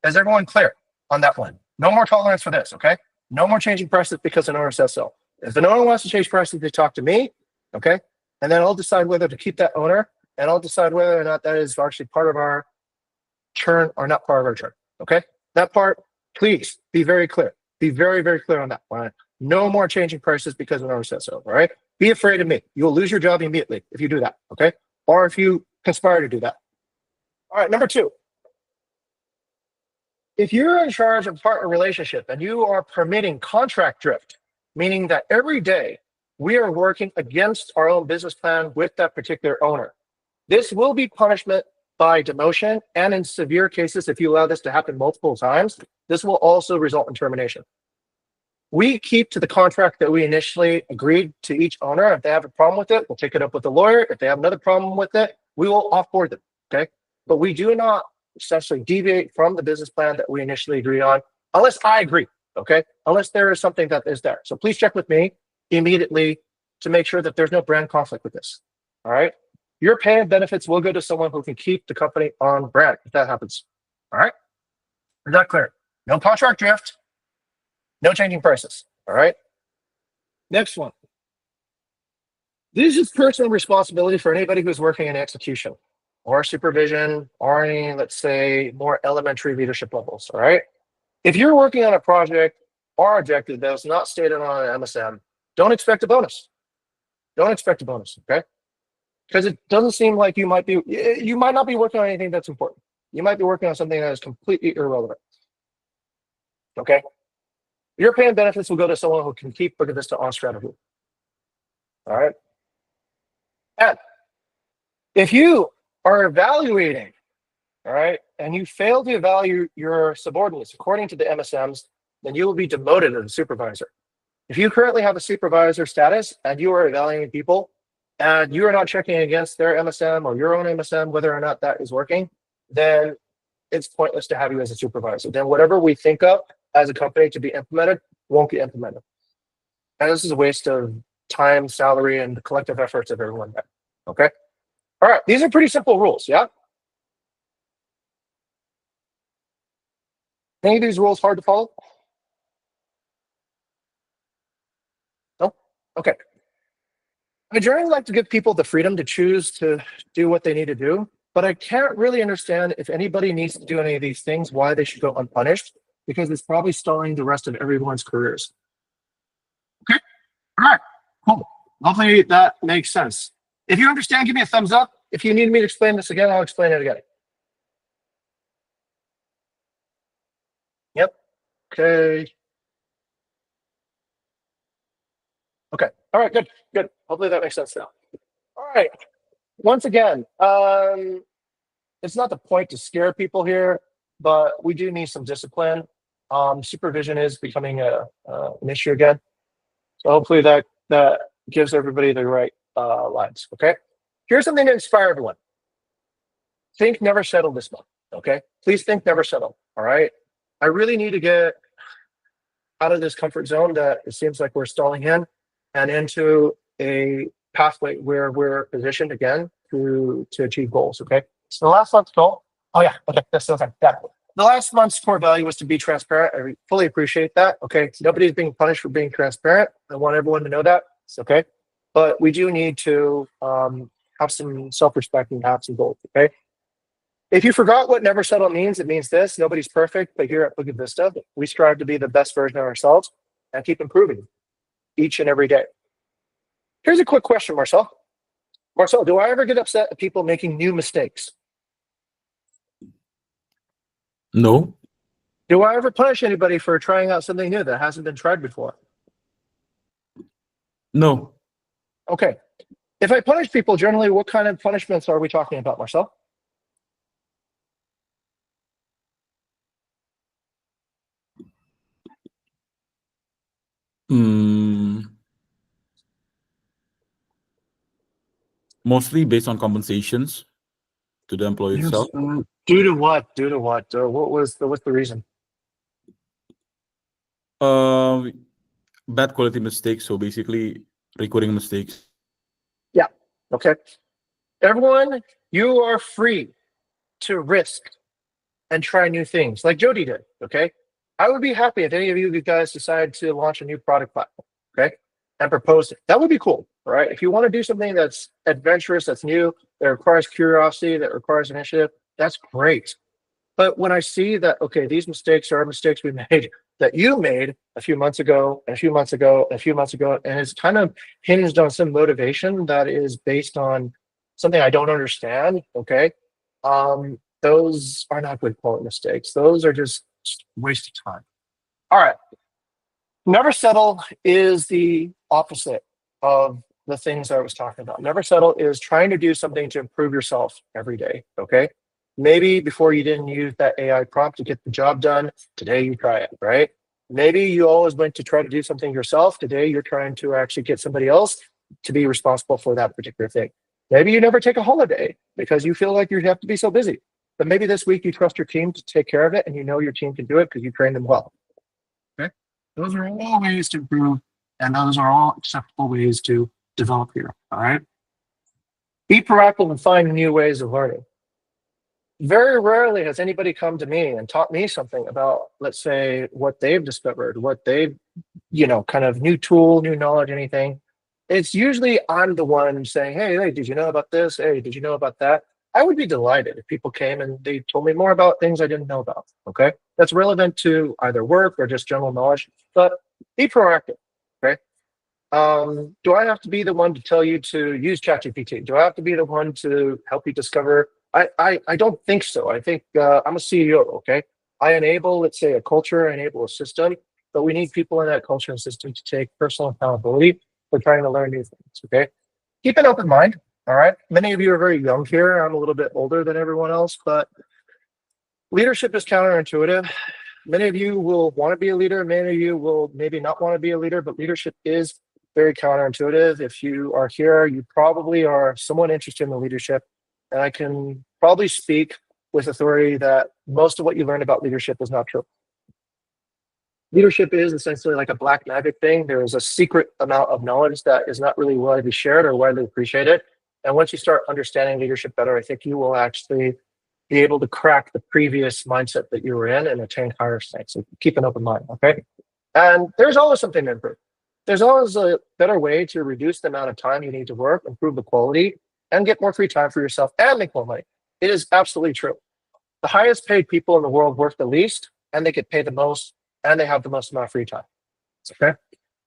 Is everyone clear on that one? No more tolerance for this, okay? No more changing prices because an owner says so. If an owner wants to change prices, they talk to me, okay? And then I'll decide whether to keep that owner, and I'll decide whether or not that is actually part of our churn or not part of our churn, okay? That part, please be very clear. Be very, very clear on that one. No more changing prices because an owner says so, all right? Be afraid of me. You will lose your job immediately if you do that, okay? Or if you conspire to do that. All right, number 2. If you're in charge of partner relationship and you are permitting contract drift, meaning that every day we are working against our own business plan with that particular owner, this will be punishment by demotion, and in severe cases, if you allow this to happen multiple times, this will also result in termination. We keep to the contract that we initially agreed to each owner. If they have a problem with it, we'll take it up with the lawyer. If they have another problem with it, we will offboard them, okay? But we do not essentially deviate from the business plan that we initially agreed on, unless I agree, okay? Unless there is something that is there. So please check with me immediately to make sure that there's no brand conflict with this, all right? Your pay and benefits will go to someone who can keep the company on brand if that happens, all right? Is that clear? No contract drift, no changing prices, all right? Next one. This is personal responsibility for anybody who's working in execution or supervision or any, let's say, more elementary leadership levels, all right? If you're working on a project or objective that was not stated on an MSM, don't expect a bonus. Don't expect a bonus, okay? Because it doesn't seem like you might not be working on anything that's important. You might be working on something that is completely irrelevant, okay? Your pay and benefits will go to someone who can keep Bukit Vista on strategy, all right? And if you are evaluating, all right, and you fail to evaluate your subordinates according to the MSMs, then you will be demoted as a supervisor. If you currently have a supervisor status and you are evaluating people and you are not checking against their MSM or your own MSM, whether or not that is working, then it's pointless to have you as a supervisor. Then whatever we think of as a company to be implemented won't get implemented. And this is a waste of time, salary, and the collective efforts of everyone there, okay? All right, these are pretty simple rules, yeah? Any of these rules hard to follow? No? Okay. I generally like to give people the freedom to choose to do what they need to do, but I can't really understand if anybody needs to do any of these things, why they should go unpunished, because it's probably stalling the rest of everyone's careers. Okay, all right, cool. Hopefully that makes sense. If you understand, give me a thumbs up. If you need me to explain this again, I'll explain it again. Yep, okay. Okay, all right, good, good. Hopefully that makes sense now. All right, once again, it's not the point to scare people here, but we do need some discipline. Supervision is becoming an issue again. So hopefully that gives everybody the right lines, okay? Here's something to inspire everyone. Think never settle this month, okay? Please think never settle, all right? I really need to get out of this comfort zone that it seems like we're stalling in and into a pathway where we're positioned again to achieve goals, okay? So the last month's goal, oh yeah, okay, that's still fine. Yeah. The last month's core value was to be transparent. I fully appreciate that, okay? Nobody's being punished for being transparent. I want everyone to know that, it's okay. But we do need to have some self-respect and have some goals, okay? If you forgot what never settle means, it means this: nobody's perfect, but here at Bukit Vista, we strive to be the best version of ourselves and keep improving each and every day. Here's a quick question, Marcel. Marcel, do I ever get upset at people making new mistakes? No. Do I ever punish anybody for trying out something new that hasn't been tried before? No. Okay. If I punish people, generally, what kind of punishments are we talking about, Marcel? Mostly based on compensations to the employee itself. Due to what? Due to what? What's the reason? Bad quality mistakes. So basically, recurring mistakes. Yeah. Okay. Everyone, you are free to risk and try new things like Jody did. Okay. I would be happy if any of you guys decide to launch a new product platform. Okay. And propose it. That would be cool. All right. If you want to do something that's adventurous, that's new, that requires curiosity, that requires initiative, that's great. But when I see that, okay, these mistakes are mistakes we made, that you made a few months ago, and a few months ago, and a few months ago, and it's kind of hinged on some motivation that is based on something I don't understand, okay? Those are not good quality mistakes. Those are just waste of time. All right. Never settle is the opposite of the things I was talking about. Never settle is trying to do something to improve yourself every day, okay? Maybe before you didn't use that AI prompt to get the job done, today you try it, right? Maybe you always went to try to do something yourself. Today you're trying to actually get somebody else to be responsible for that particular thing. Maybe you never take a holiday because you feel like you have to be so busy. But maybe this week you trust your team to take care of it and you know your team can do it because you train them well. Okay? Those are all ways to improve, and those are all acceptable ways to develop here, all right? Be proactive and find new ways of learning. Very rarely has anybody come to me and taught me something about, let's say, what they've discovered, what they've, kind of new tool, new knowledge, anything. It's usually I'm the one saying, hey, did you know about this? Hey, did you know about that? I would be delighted if people came and they told me more about things I didn't know about, okay? That's relevant to either work or just general knowledge, but be proactive, okay? Do I have to be the one to tell you to use ChatGPT? Do I have to be the one to help you discover? I don't think so. I think I'm a CEO, okay? I enable, let's say, a culture, I enable a system, but we need people in that culture and system to take personal accountability for trying to learn new things, okay? Keep an open mind, all right? Many of you are very young here. I'm a little bit older than everyone else, but leadership is counterintuitive. Many of you will want to be a leader. Many of you will maybe not want to be a leader, but leadership is very counterintuitive. If you are here, you probably are somewhat interested in the leadership. And I can probably speak with authority that most of what you learn about leadership is not true. Leadership is essentially like a black magic thing. There is a secret amount of knowledge that is not really widely shared or widely appreciated. And once you start understanding leadership better, I think you will actually be able to crack the previous mindset that you were in and attain higher strengths. So keep an open mind, okay? And there's always something to improve. There's always a better way to reduce the amount of time you need to work, improve the quality, and get more free time for yourself and make more money. It is absolutely true. The highest paid people in the world work the least, and they get paid the most, and they have the most amount of free time. Okay?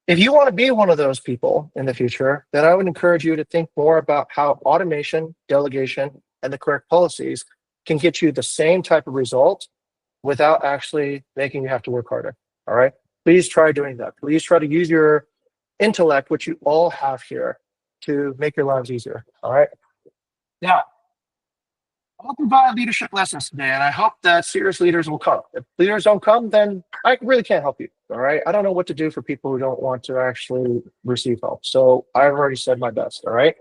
If you want to be one of those people in the future, then I would encourage you to think more about how automation, delegation, and the correct policies can get you the same type of result without actually making you have to work harder. All right? Please try doing that. Please try to use your intellect, which you all have here, to make your lives easier. All right. Now, I'll provide leadership lessons today, and I hope that serious leaders will come. If leaders don't come, then I really can't help you. All right. I don't know what to do for people who don't want to actually receive help. So I've already said my best. All right.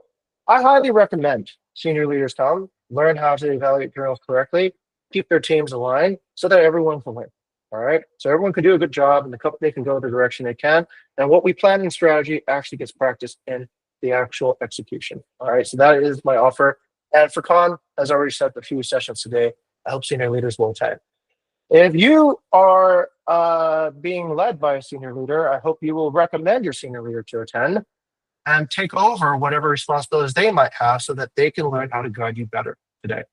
I highly recommend senior leaders come, learn how to evaluate journals correctly, keep their teams aligned so that everyone can win. All right. So everyone can do a good job and the company can go the direction they can. And what we plan in strategy actually gets practiced in the actual execution. All right. So that is my offer. And for Con, as I already said a few sessions today, I hope senior leaders will attend. If you are being led by a senior leader, I hope you will recommend your senior leader to attend. and take over whatever responsibilities they might have so that they can learn how to guide you better today.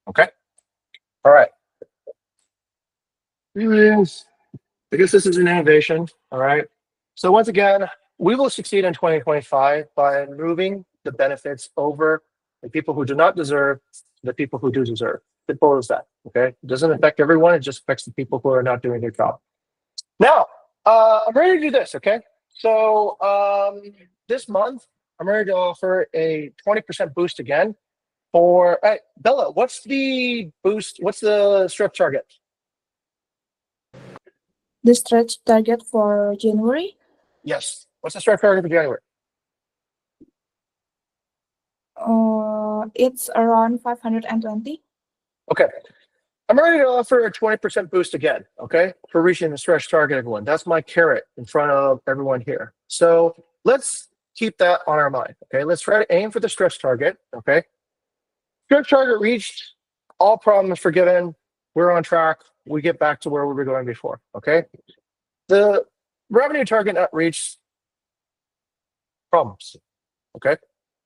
Okay? All right. Anyways, I guess this is an innovation. All right. So once again, we will succeed in 2025 by moving the benefits over the people who do not deserve to the people who do deserve. Simple as that. Okay. It doesn't affect everyone. It just affects the people who are not doing their job. Now, I'm ready to do this. Okay. So this month, I'm ready to offer a 20% boost again for Bella. What's the boost? What's the stretch target? The stretch target for January? Yes. What's the stretch target for January? It's around 520. Okay. I'm ready to offer a 20% boost again, okay, for reaching the stretch target, everyone. That's my carrot in front of everyone here. So let's keep that on our mind, okay? Let's try to aim for the stretch target, okay? Stretch target reached, all problems forgiven, we're on track, we get back to where we were going before, okay? The revenue target not reached, problems, okay?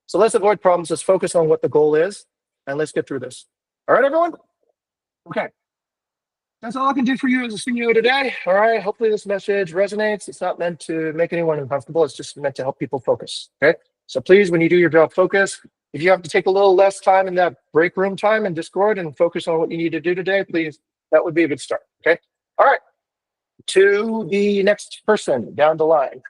So let's avoid problems, let's focus on what the goal is, and let's get through this. All right, everyone? Okay. That's all I can do for you as a CEO today. All right. Hopefully this message resonates. It's not meant to make anyone uncomfortable. It's just meant to help people focus. Okay. So please, when you do your job, focus. If you have to take a little less time in that break room time in Discord and focus on what you need to do today, please, that would be a good start. Okay. All right. To the next person down the line.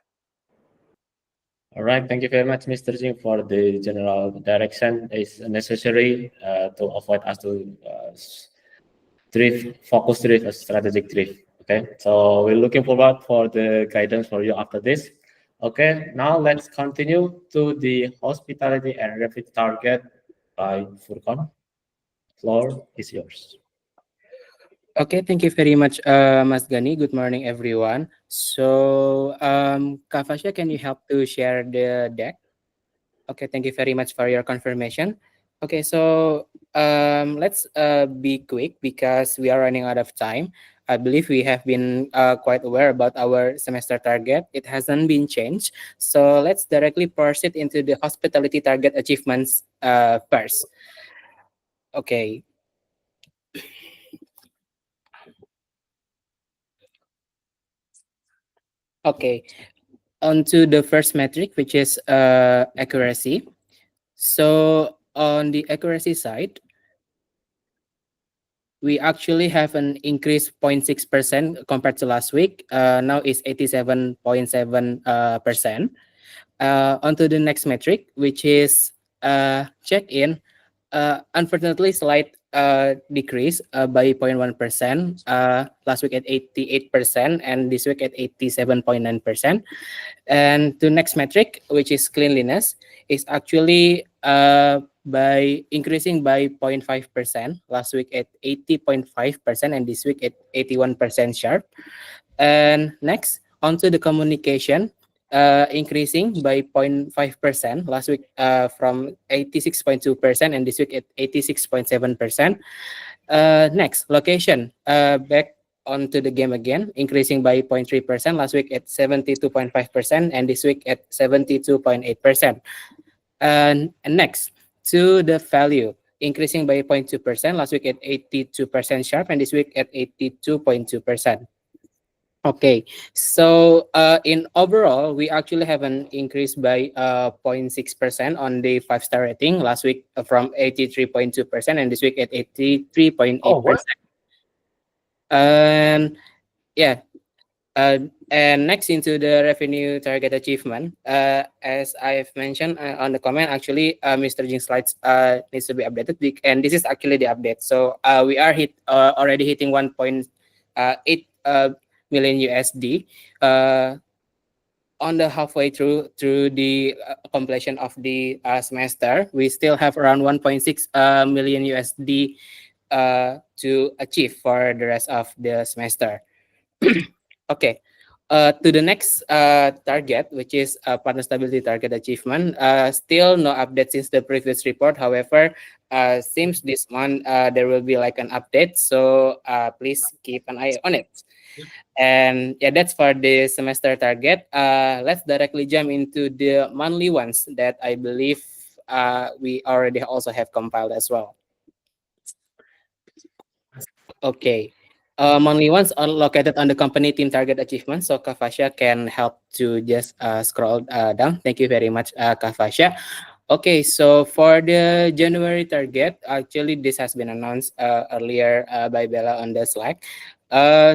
All right, thank you very much, Mr. Jing, for the general direction. It's necessary to avoid us to focus drift, a strategic drift. Okay, so we're looking forward for the guidance for you after this. Okay, now let's continue to the hospitality and revenue target by Furqan. Floor is yours. Okay, thank you very much, Mas Gani. Good morning, everyone. So, Kak Fasya, can you help to share the deck? Okay, thank you very much for your confirmation. Okay, so let's be quick because we are running out of time. I believe we have been quite aware about our semester target. It hasn't been changed. So let's directly proceed into the hospitality target achievements first. Okay. Okay, on to the first metric, which is accuracy. So on the accuracy side, we actually have an increase 0.6% compared to last week. Now it's 87.7%. Onto the next metric, which is check-in. Unfortunately, slight decrease by 0.1%. Last week at 88% and this week at 87.9%. And the next metric, which is cleanliness, is actually by increasing by 0.5%. Last week at 80.5% and this week at 81% sharp. And next, onto the communication, increasing by 0.5%. Last week from 86.2% and this week at 86.7%. Next, location, back onto the game again, increasing by 0.3%. Last week at 72.5% and this week at 72.8%. And next, to the value, increasing by 0.2%. Last week at 82% sharp and this week at 82.2%. Okay, so in overall, we actually have an increase by 0.6% on the 5-star rating. Last week from 83.2% and this week at 83.8%. Oh, what? And yeah, and next into the revenue target achievement. As I've mentioned on the comment, actually, Mr. Jing's slides needs to be updated, and this is actually the update. So we are already hitting 1.8 million USD on the halfway through the completion of the semester. We still have around 1.6 million USD to achieve for the rest of the semester. Okay, To the next target, which is partner stability target achievement, still no update since the previous report. However, seems this month there will be like an update, so please keep an eye on it. And yeah, that's for the semester target. Let's directly jump into the monthly ones that I believe we already also have compiled as well. Okay. Monthly ones are located on the company team target achievement. So Kavasha can help to just scroll down. Thank you very much, Kavasha. Okay, so for the January target, actually this has been announced earlier by Bella on the Slack.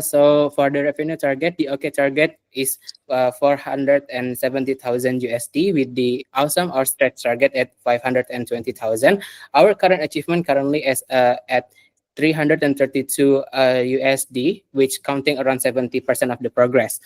So for the revenue target, the OK target is 470,000 USD with the awesome or stretch target at 520,000. Our current achievement currently is at 332 USD, which counting around 70% of the progress.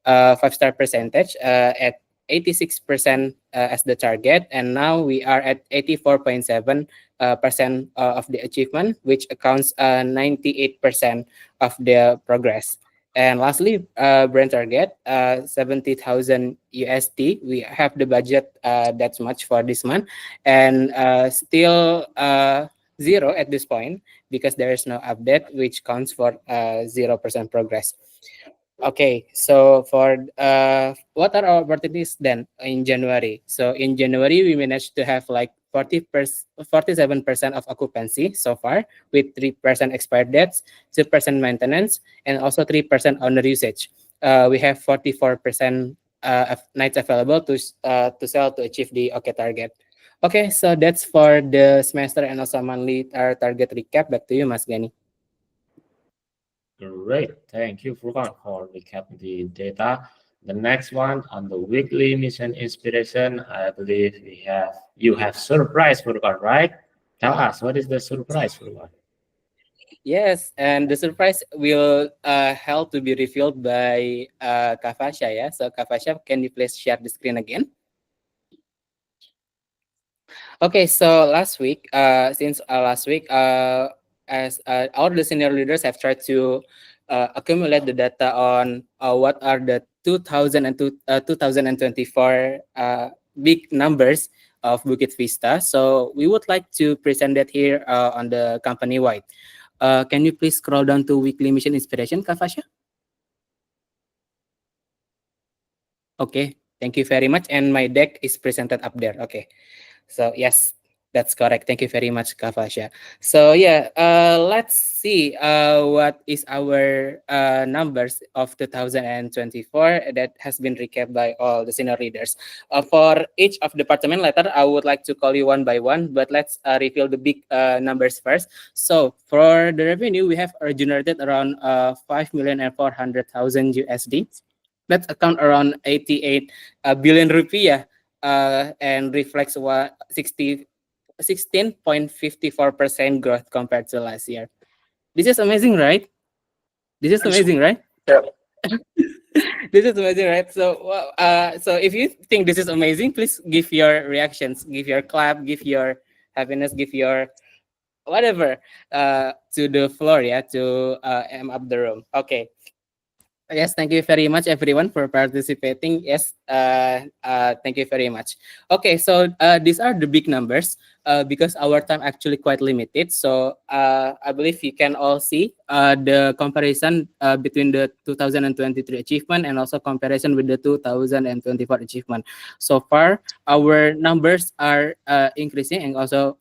5-star percentage at 86% as the target, and now we are at 84.7% of the achievement, which accounts 98% of the progress. And lastly, brand target 70,000 USD. We have the budget that's much for this month, and still zero at this point because there is no update, which counts for 0% progress. Okay, so for what are our opportunities then in January? So in January, we managed to have like 47% of occupancy so far, with 3% expired debts, 2% maintenance, and also 3% owner usage. We have 44% of nights available to sell to achieve the OK target. Okay, so that's for the semester and also monthly target recap. Back to you, Mas Gani. Great, thank you, Furkan, for recapping the data. The next one on the weekly mission inspiration, I believe you have surprise, Furkan, right? Tell us, what is the surprise, Furkan? Yes, and the surprise will help to be revealed by Kavasha. Yeah, so Kavasha, can you please share the screen again? Okay, so last week, since last week, as all the senior leaders have tried to accumulate the data on what are the 2024 big numbers of Bukit Vista. So we would like to present that here on the company wide. Can you please scroll down to weekly mission inspiration, Kavasha? Okay, thank you very much. And my deck is presented up there. Okay, so yes, that's correct. Thank you very much, Kavasha. So yeah, let's see what is our numbers of 2024 that has been recapped by all the senior leaders. For each of department letter, I would like to call you one by one, but let's reveal the big numbers first. So for the revenue, we have generated around 5,400,000 USD. That account around 88 billion rupiah and reflects 16.54% growth compared to last year. This is amazing, right? This is amazing, right? Yeah. This is amazing, right? So, so if you think this is amazing, please give your reactions, give your clap, give your happiness, give your whatever to the floor, yeah, to am up the room. Okay. Yes, thank you very much, everyone, for participating. Yes, thank you very much. Okay, so these are the big numbers because our time actually quite limited. So I believe you can all see the comparison between the 2023 achievement and also comparison with the 2024 achievement. So far, our numbers are increasing and also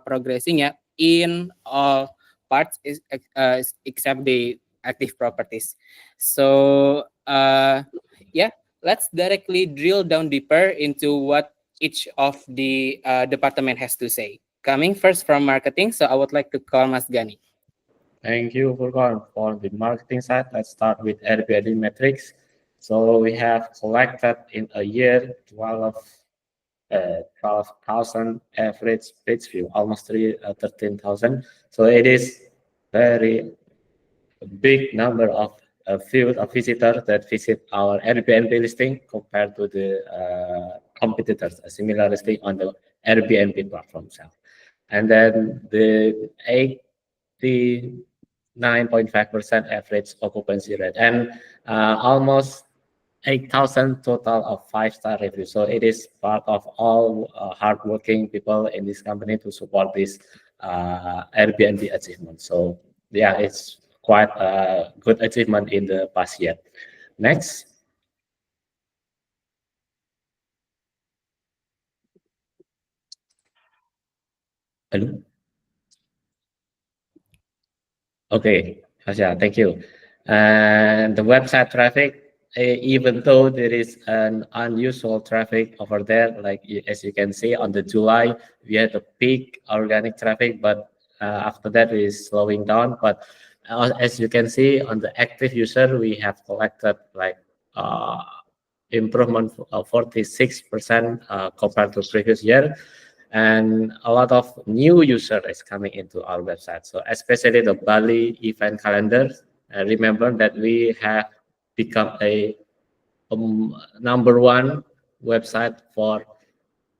progressing, yeah, in all parts except the active properties. So yeah, let's directly drill down deeper into what each of the department has to say. Coming first from marketing, so I would like to call Mas Gani. Thank you, Furkan, for the marketing side. Let's start with Airbnb metrics. So we have collected in a year 12,000 average page view, almost 13,000. So it is very big number of visitors that visit our Airbnb listing compared to the competitors, a similar listing on the Airbnb platform itself. And then the 89.5% average occupancy rate, and almost 8,000 total of 5-star reviews. So it is part of all hardworking people in this company to support this Airbnb achievement. So yeah, it's quite a good achievement in the past year. Next. Hello. Okay, Hasha, thank you. And the website traffic, even though there is an unusual traffic over there, like as you can see on the July, we had a peak organic traffic, but after that it is slowing down. But as you can see on the active user, we have collected like improvement of 46% compared to previous year. And a lot of new users is coming into our website. So especially the Bali event calendar. Remember that we have become a #1 website for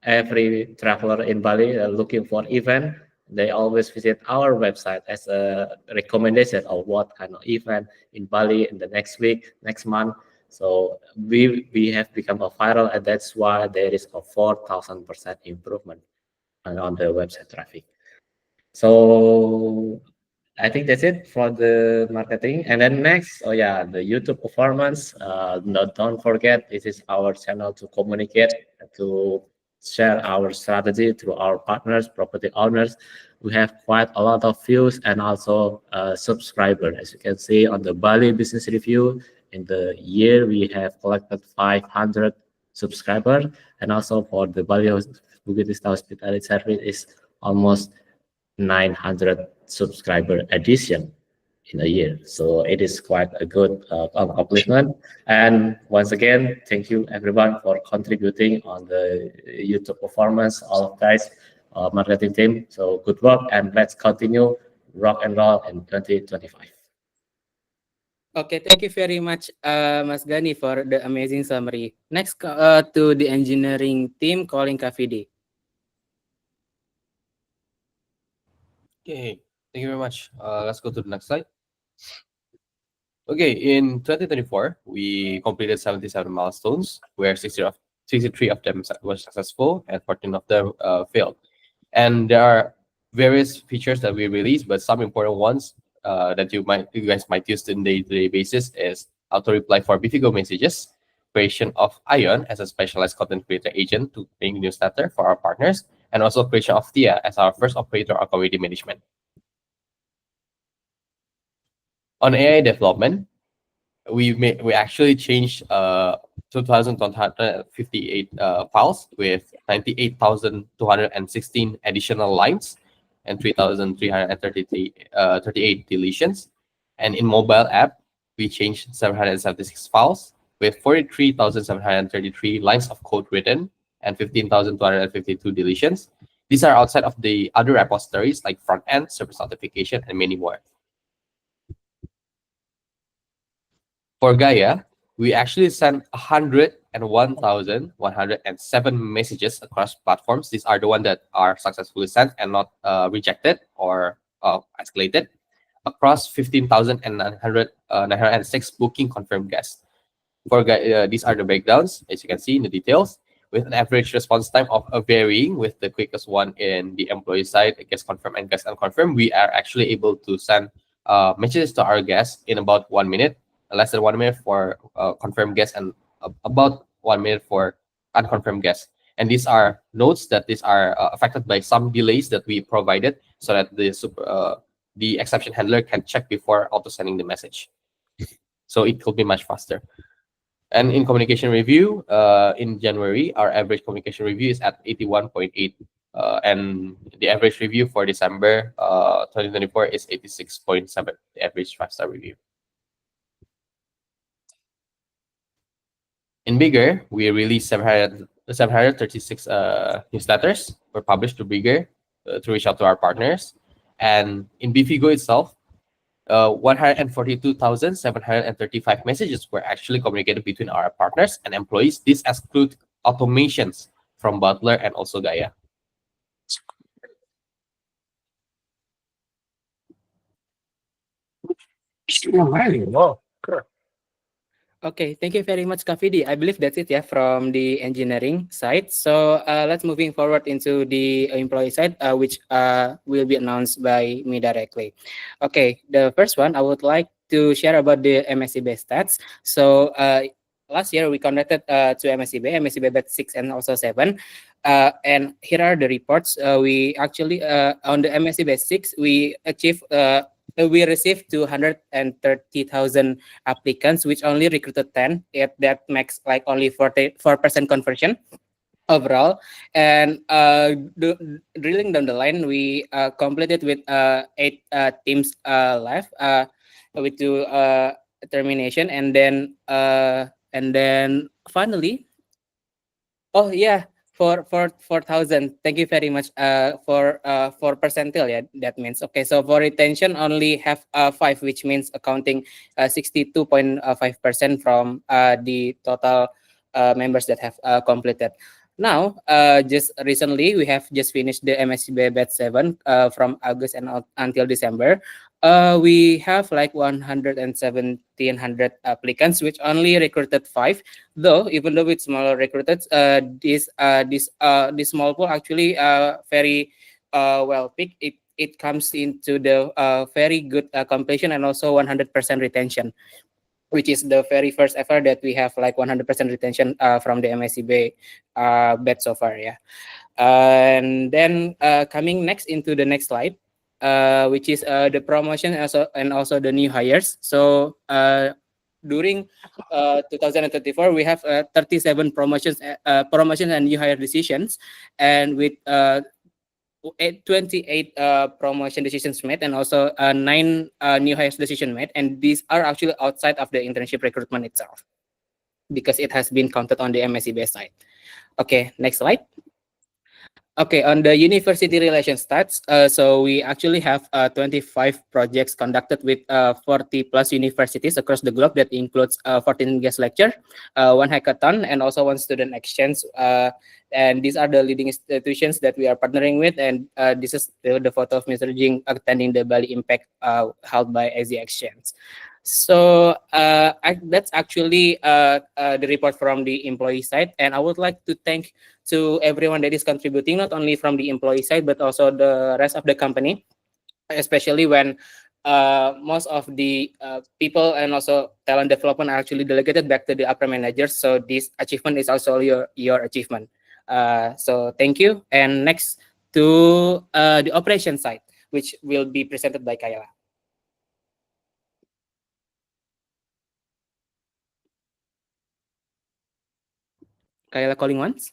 every traveler in Bali looking for event. They always visit our website as a recommendation of what kind of event in Bali in the next week, next month. So we have become a viral, and that's why there is a 4,000% improvement on the website traffic. So I think that's it for the marketing. And then next, oh yeah, the YouTube performance. Don't forget, this is our channel to communicate, to share our strategy to our partners, property owners. We have quite a lot of views and also subscribers. As you can see on the Bali Business Review, in the year we have collected 500 subscribers, and also for the Bali Bukit Vista Hospitality Service is almost 900 subscriber addition in a year. So it is quite a good accomplishment. And once again, thank you everyone for contributing on the YouTube performance, all of guys, marketing team. So good work, and let's continue rock and roll in 2025. Okay, thank you very much, Mas Gani, for the amazing summary. Next, to the engineering team calling Kafidi. Okay, thank you very much. Let's go to the next slide. Okay, in 2024, we completed 77 milestones, where 63 of them were successful and 14 of them failed. And there are various features that we released, but some important ones that you guys might use on a day-to-day basis is auto reply for Bifigo messages, creation of Ion as a specialized content creator agent to bring newsletter for our partners, and also creation of Tia as our first operator of community management. On AI development, we actually changed 2,258 files with 98,216 additional lines and 3,338 deletions. And in mobile app, we changed 776 files with 43,733 lines of code written and 15,252 deletions. These are outside of the other repositories like front end, service notification, and many more. For Gaia, we actually sent 101,107 messages across platforms. These are the ones that are successfully sent and not rejected or escalated across 15,906 booking confirmed guests. For Gaia, these are the breakdowns, as you can see in the details, with an average response time of varying, with the quickest one in the employee side, guest confirmed and guest unconfirmed. We are actually able to send messages to our guests in about 1 minute, less than 1 minute for confirmed guests, and about 1 minute for unconfirmed guests. And these are notes that these are affected by some delays that we provided, so that the exception handler can check before auto sending the message. So it could be much faster. And in communication review, in January, our average communication review is at 81.8. And the average review for December 2024 is 86.7, the average 5-star review. In Bigger, we released 736 newsletters were published to Bigger to reach out to our partners. And in Bifigo itself, 142,735 messages were actually communicated between our partners and employees. This excludes automations from Butler and also Gaia. Wow, sure. Okay, thank you very much, Kavidi. I believe that's it, yeah, from the engineering side. So let's moving forward into the employee side, which will be announced by me directly. Okay, the first one I would like to share about the MSCB stats. So last year we conducted two MSCB batch 6 and also 7. And here are the reports. We actually on the MSCB 6 we achieved. We received 230,000 applicants, which only recruited 10. That makes like only 44% conversion overall. And drilling down the line, we completed with 8 teams left with 2 termination, and then finally, oh yeah, for 4,000. Thank you very much. For percentile, yeah, that means okay. So for retention, only have 5, which means accounting 62.5% from the total members that have completed. Now, just recently, we have just finished the MSCB batch 7 from August and until December. We have like 1,700 applicants, which only recruited 5. Though, even though it's smaller recruited, this small pool actually very well picked. It comes into the very good completion and also 100% retention, which is the very first ever that we have like 100% retention from the MSCB batch so far. Yeah. And then coming next into the next slide, which is the promotion and also the new hires. So during 2024, we have 37 promotions and new hire decisions, and with 28 promotion decisions made, and also 9 new hires decision made, and these are actually outside of the internship recruitment itself, because it has been counted on the MSCB side. Okay, next slide. Okay, on the university relations stats, so we actually have 25 projects conducted with 40 plus universities across the globe. That includes 14 guest lecture, 1 hackathon, and also 1 student exchange. And these are the leading institutions that we are partnering with. And this is the photo of Mr. Jing attending the Bali Impact held by AZ Exchange. So that's actually the report from the employee side, and I would like to thank to everyone that is contributing, not only from the employee side but also the rest of the company, especially when most of the people and also talent development are actually delegated back to the upper managers. So this achievement is also your achievement. So thank you. And next to the operation side, which will be presented by Kayla. Kayla calling once.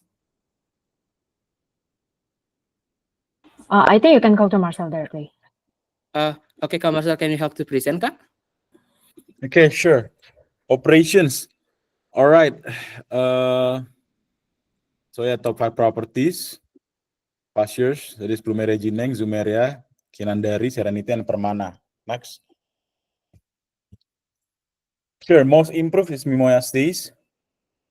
I think you can go to Marcel directly. Okay, Kak Marcel, can you help to present, Kak? Okay, sure. Operations. All right. So yeah, top 5 properties. Past years, that is Plumere Jineng, Zumeria, Kinandari, Serenity, and Permana. Next. Sure, most improved is Mimoya Stays.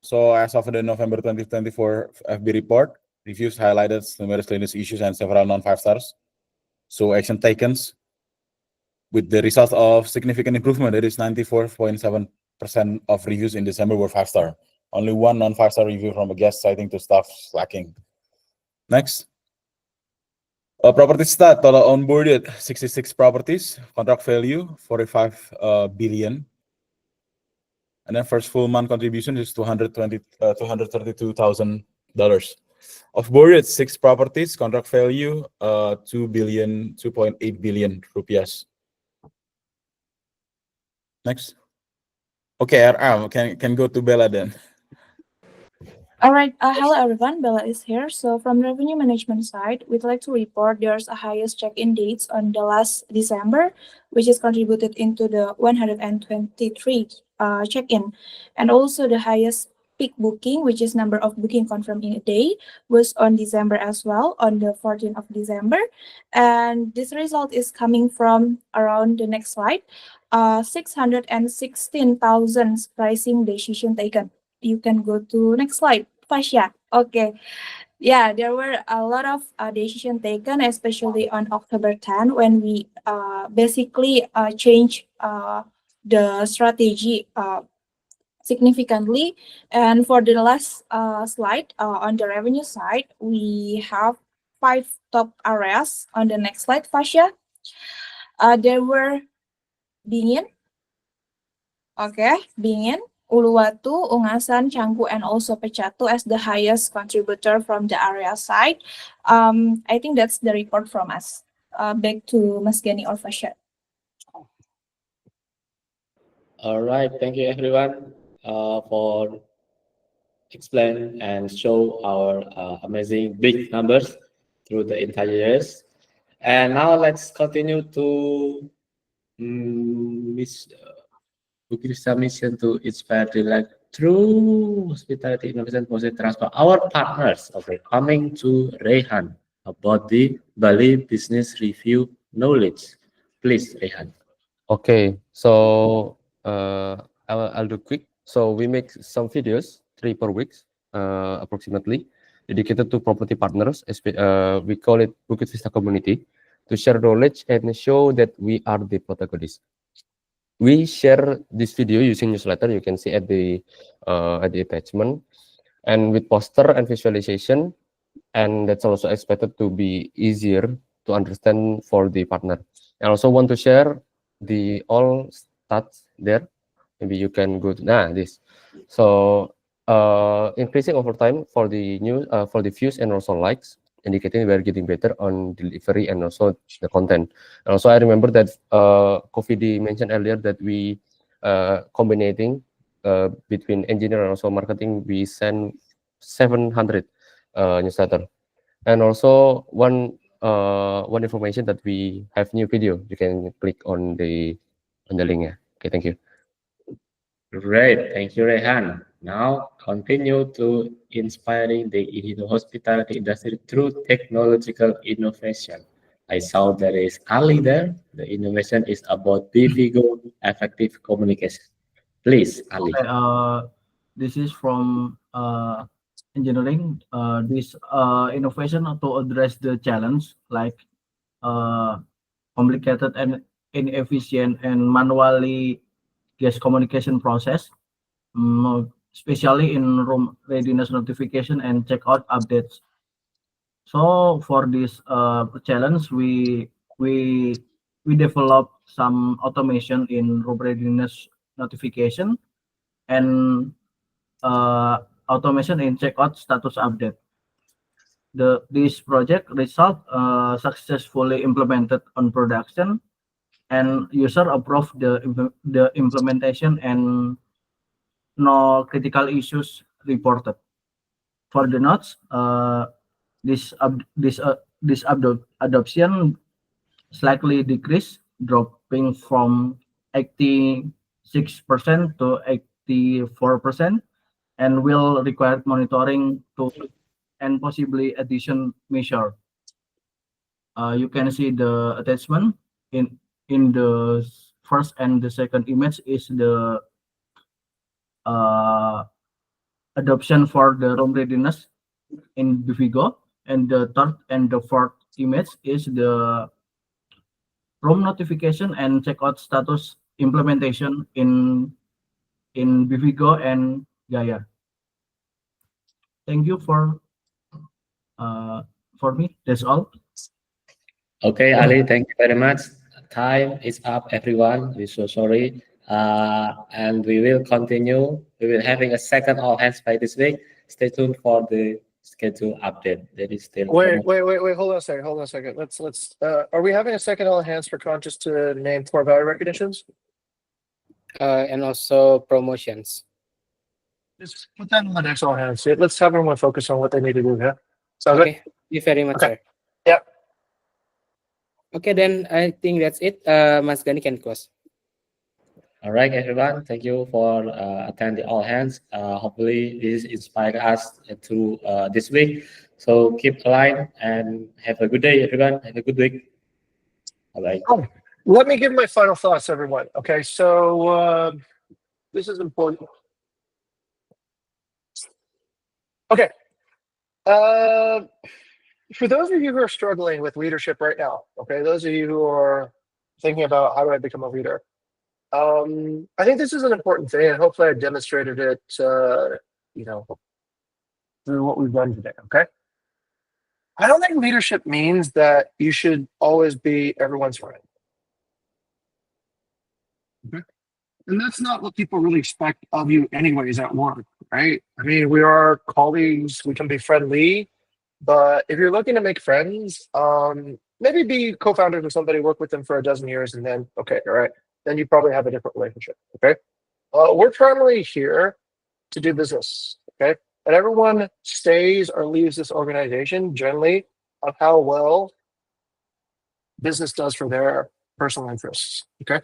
So as of the November 2024 FB report, reviews highlighted numerous clearness issues and several non-5 stars. So action taken with the result of significant improvement. That is 94.7% of reviews in December were 5 star. Only 1 non-5 star review from a guest citing to staff lacking. Next. Property stat, total onboarded 66 properties, contract value 45 billion. And then first full month contribution is $232,000. Offboarded 6 properties, contract value 2.8 billion rupiahs. Next. Okay, RM can go to Bella then. All right. Hello, everyone. Bella is here. So from the revenue management side, we'd like to report there's a highest check-in dates on the last December, which is contributed into the 123 check-in. And also the highest peak booking, which is number of booking confirmed in a day, was on December as well, on the 14th of December. And this result is coming from around the next slide, 616,000 pricing decision taken. You can go to next slide, Fasya. Okay. Yeah, there were a lot of decision taken, especially on October 10, when we basically change the strategy significantly. And for the last slide, on the revenue side, we have 5 top areas. On the next slide, Fasya. There were Dingin, Bingin, Uluwatu, Ungasan, Canggu, and also Pecatu as the highest contributor from the area side. I think that's the report from us. Back to Mas Gani or Fasya. All right, thank you everyone for explain and show our amazing big numbers through the entire years. And now let's continue to Miss Bukit Vista mission to inspire the like through hospitality innovation positive transfer. Our partners, okay, coming to Rehan about the Bali Business Review knowledge. Please, Rehan. Okay, so I'll do quick. So we make some videos, 3 per week, approximately, dedicated to property partners. We call it Bukit Vista Community, to share knowledge and show that we are the protagonists. We share this video using newsletter. You can see at the attachment, and with poster and visualization, and that's also expected to be easier to understand for the partner. I also want to share the all stats there. Maybe you can go to this. So increasing over time for the for the views and also likes, indicating we're getting better on delivery and also the content. And also I remember that Kofidi mentioned earlier that we combining between engineer and also marketing, we send 700 newsletter. And also one information that we have new video. You can click on the link. Yeah. Okay, thank you. Great, thank you, Rehan. Now continue to inspiring the hospitality industry through technological innovation. I saw there is Ali there. The innovation is about Bivigo effective communication. Please, Ali. Okay, this is from engineering. This innovation to address the challenge like complicated and inefficient and manually guest communication process, especially in room readiness notification and checkout updates. So for this challenge, we develop some automation in room readiness notification and automation in checkout status update. This project result successfully implemented on production, and user approved the implementation and no critical issues reported. For the notes, this adoption slightly decreased, dropping from 86% to 84%, and will require monitoring to and possibly addition measure. You can see the attachment in the first and the second image is the adoption for the room readiness in Bivigo, and the third and the fourth image is the room notification and checkout status implementation in Bivigo and Gaia. Thank you for me. That's all. Okay, Ali, thank you very much. Time is up, everyone. We're so sorry. And we will continue. We will having a second all hands by this week. Stay tuned for the schedule update. That is still Wait. Hold on a second. Let's. Are we having a second all hands for Conscious to name 4 value recognitions? And also promotions. Just put that on the next all hands. Let's have everyone focus on what they need to do. Yeah. Sounds Okay. Thank you very much, Okay. sir. Yep. Okay, then I think that's it. Mas Gani can close. All right, everyone. Thank you for attending all hands. Hopefully, this inspired us through this week. So keep aligned and have a good day, everyone. Have a good week. Bye bye. Let me give my final thoughts, everyone. Okay, so this is important. Okay. For those of you who are struggling with leadership right now, okay, those of you who are thinking about how do I become a leader, I think this is an important thing, and hopefully I demonstrated it, you know, through what we've done today, okay? I don't think leadership means that you should always be everyone's friend. Okay? And that's not what people really expect of you anyways at work, right? I mean, we are colleagues, we can be friendly, but if you're looking to make friends, maybe be co-founders with somebody, work with them for a dozen years, and then, okay, all right, then you probably have a different relationship, okay? We're primarily here to do business, okay? And everyone stays or leaves this organization generally on how well business does for their personal interests, okay?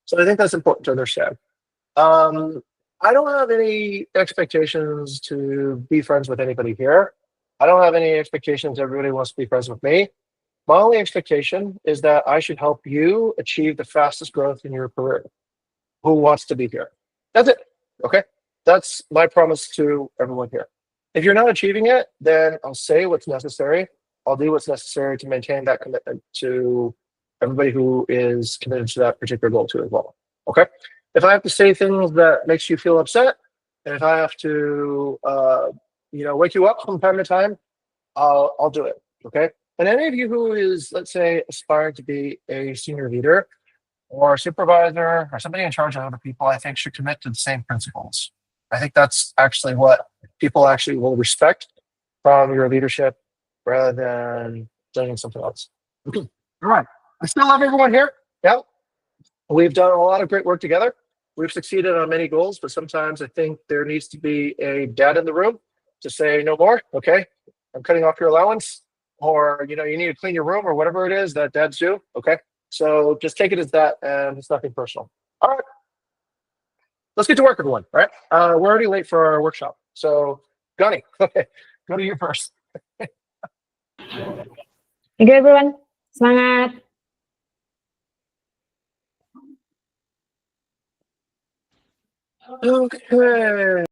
So I think that's important to understand. I don't have any expectations to be friends with anybody here. I don't have any expectations everybody wants to be friends with me. My only expectation is that I should help you achieve the fastest growth in your career. Who wants to be here? That's it, okay? That's my promise to everyone here. If you're not achieving it, then I'll say what's necessary. I'll do what's necessary to maintain that commitment to everybody who is committed to that particular goal too as well, okay? If I have to say things that makes you feel upset, and if I have to, wake you up from time to time, I'll do it, okay? And any of you who is, let's say, aspiring to be a senior leader or a supervisor or somebody in charge of other people, I think should commit to the same principles. I think that's actually what people actually will respect from your leadership rather than doing something else. Okay. All right. I still love everyone here. Yeah. We've done a lot of great work together. We've succeeded on many goals, but sometimes I think there needs to be a dad in the room to say no more. Okay. I'm cutting off your allowance, or you need to clean your room or whatever it is that dads do. Okay. So just take it as that, and it's nothing personal. All right. Let's get to work, everyone. All right. We're already late for our workshop. So, Gunny, okay, go to you first. Thank you everyone. Semangat. Okay.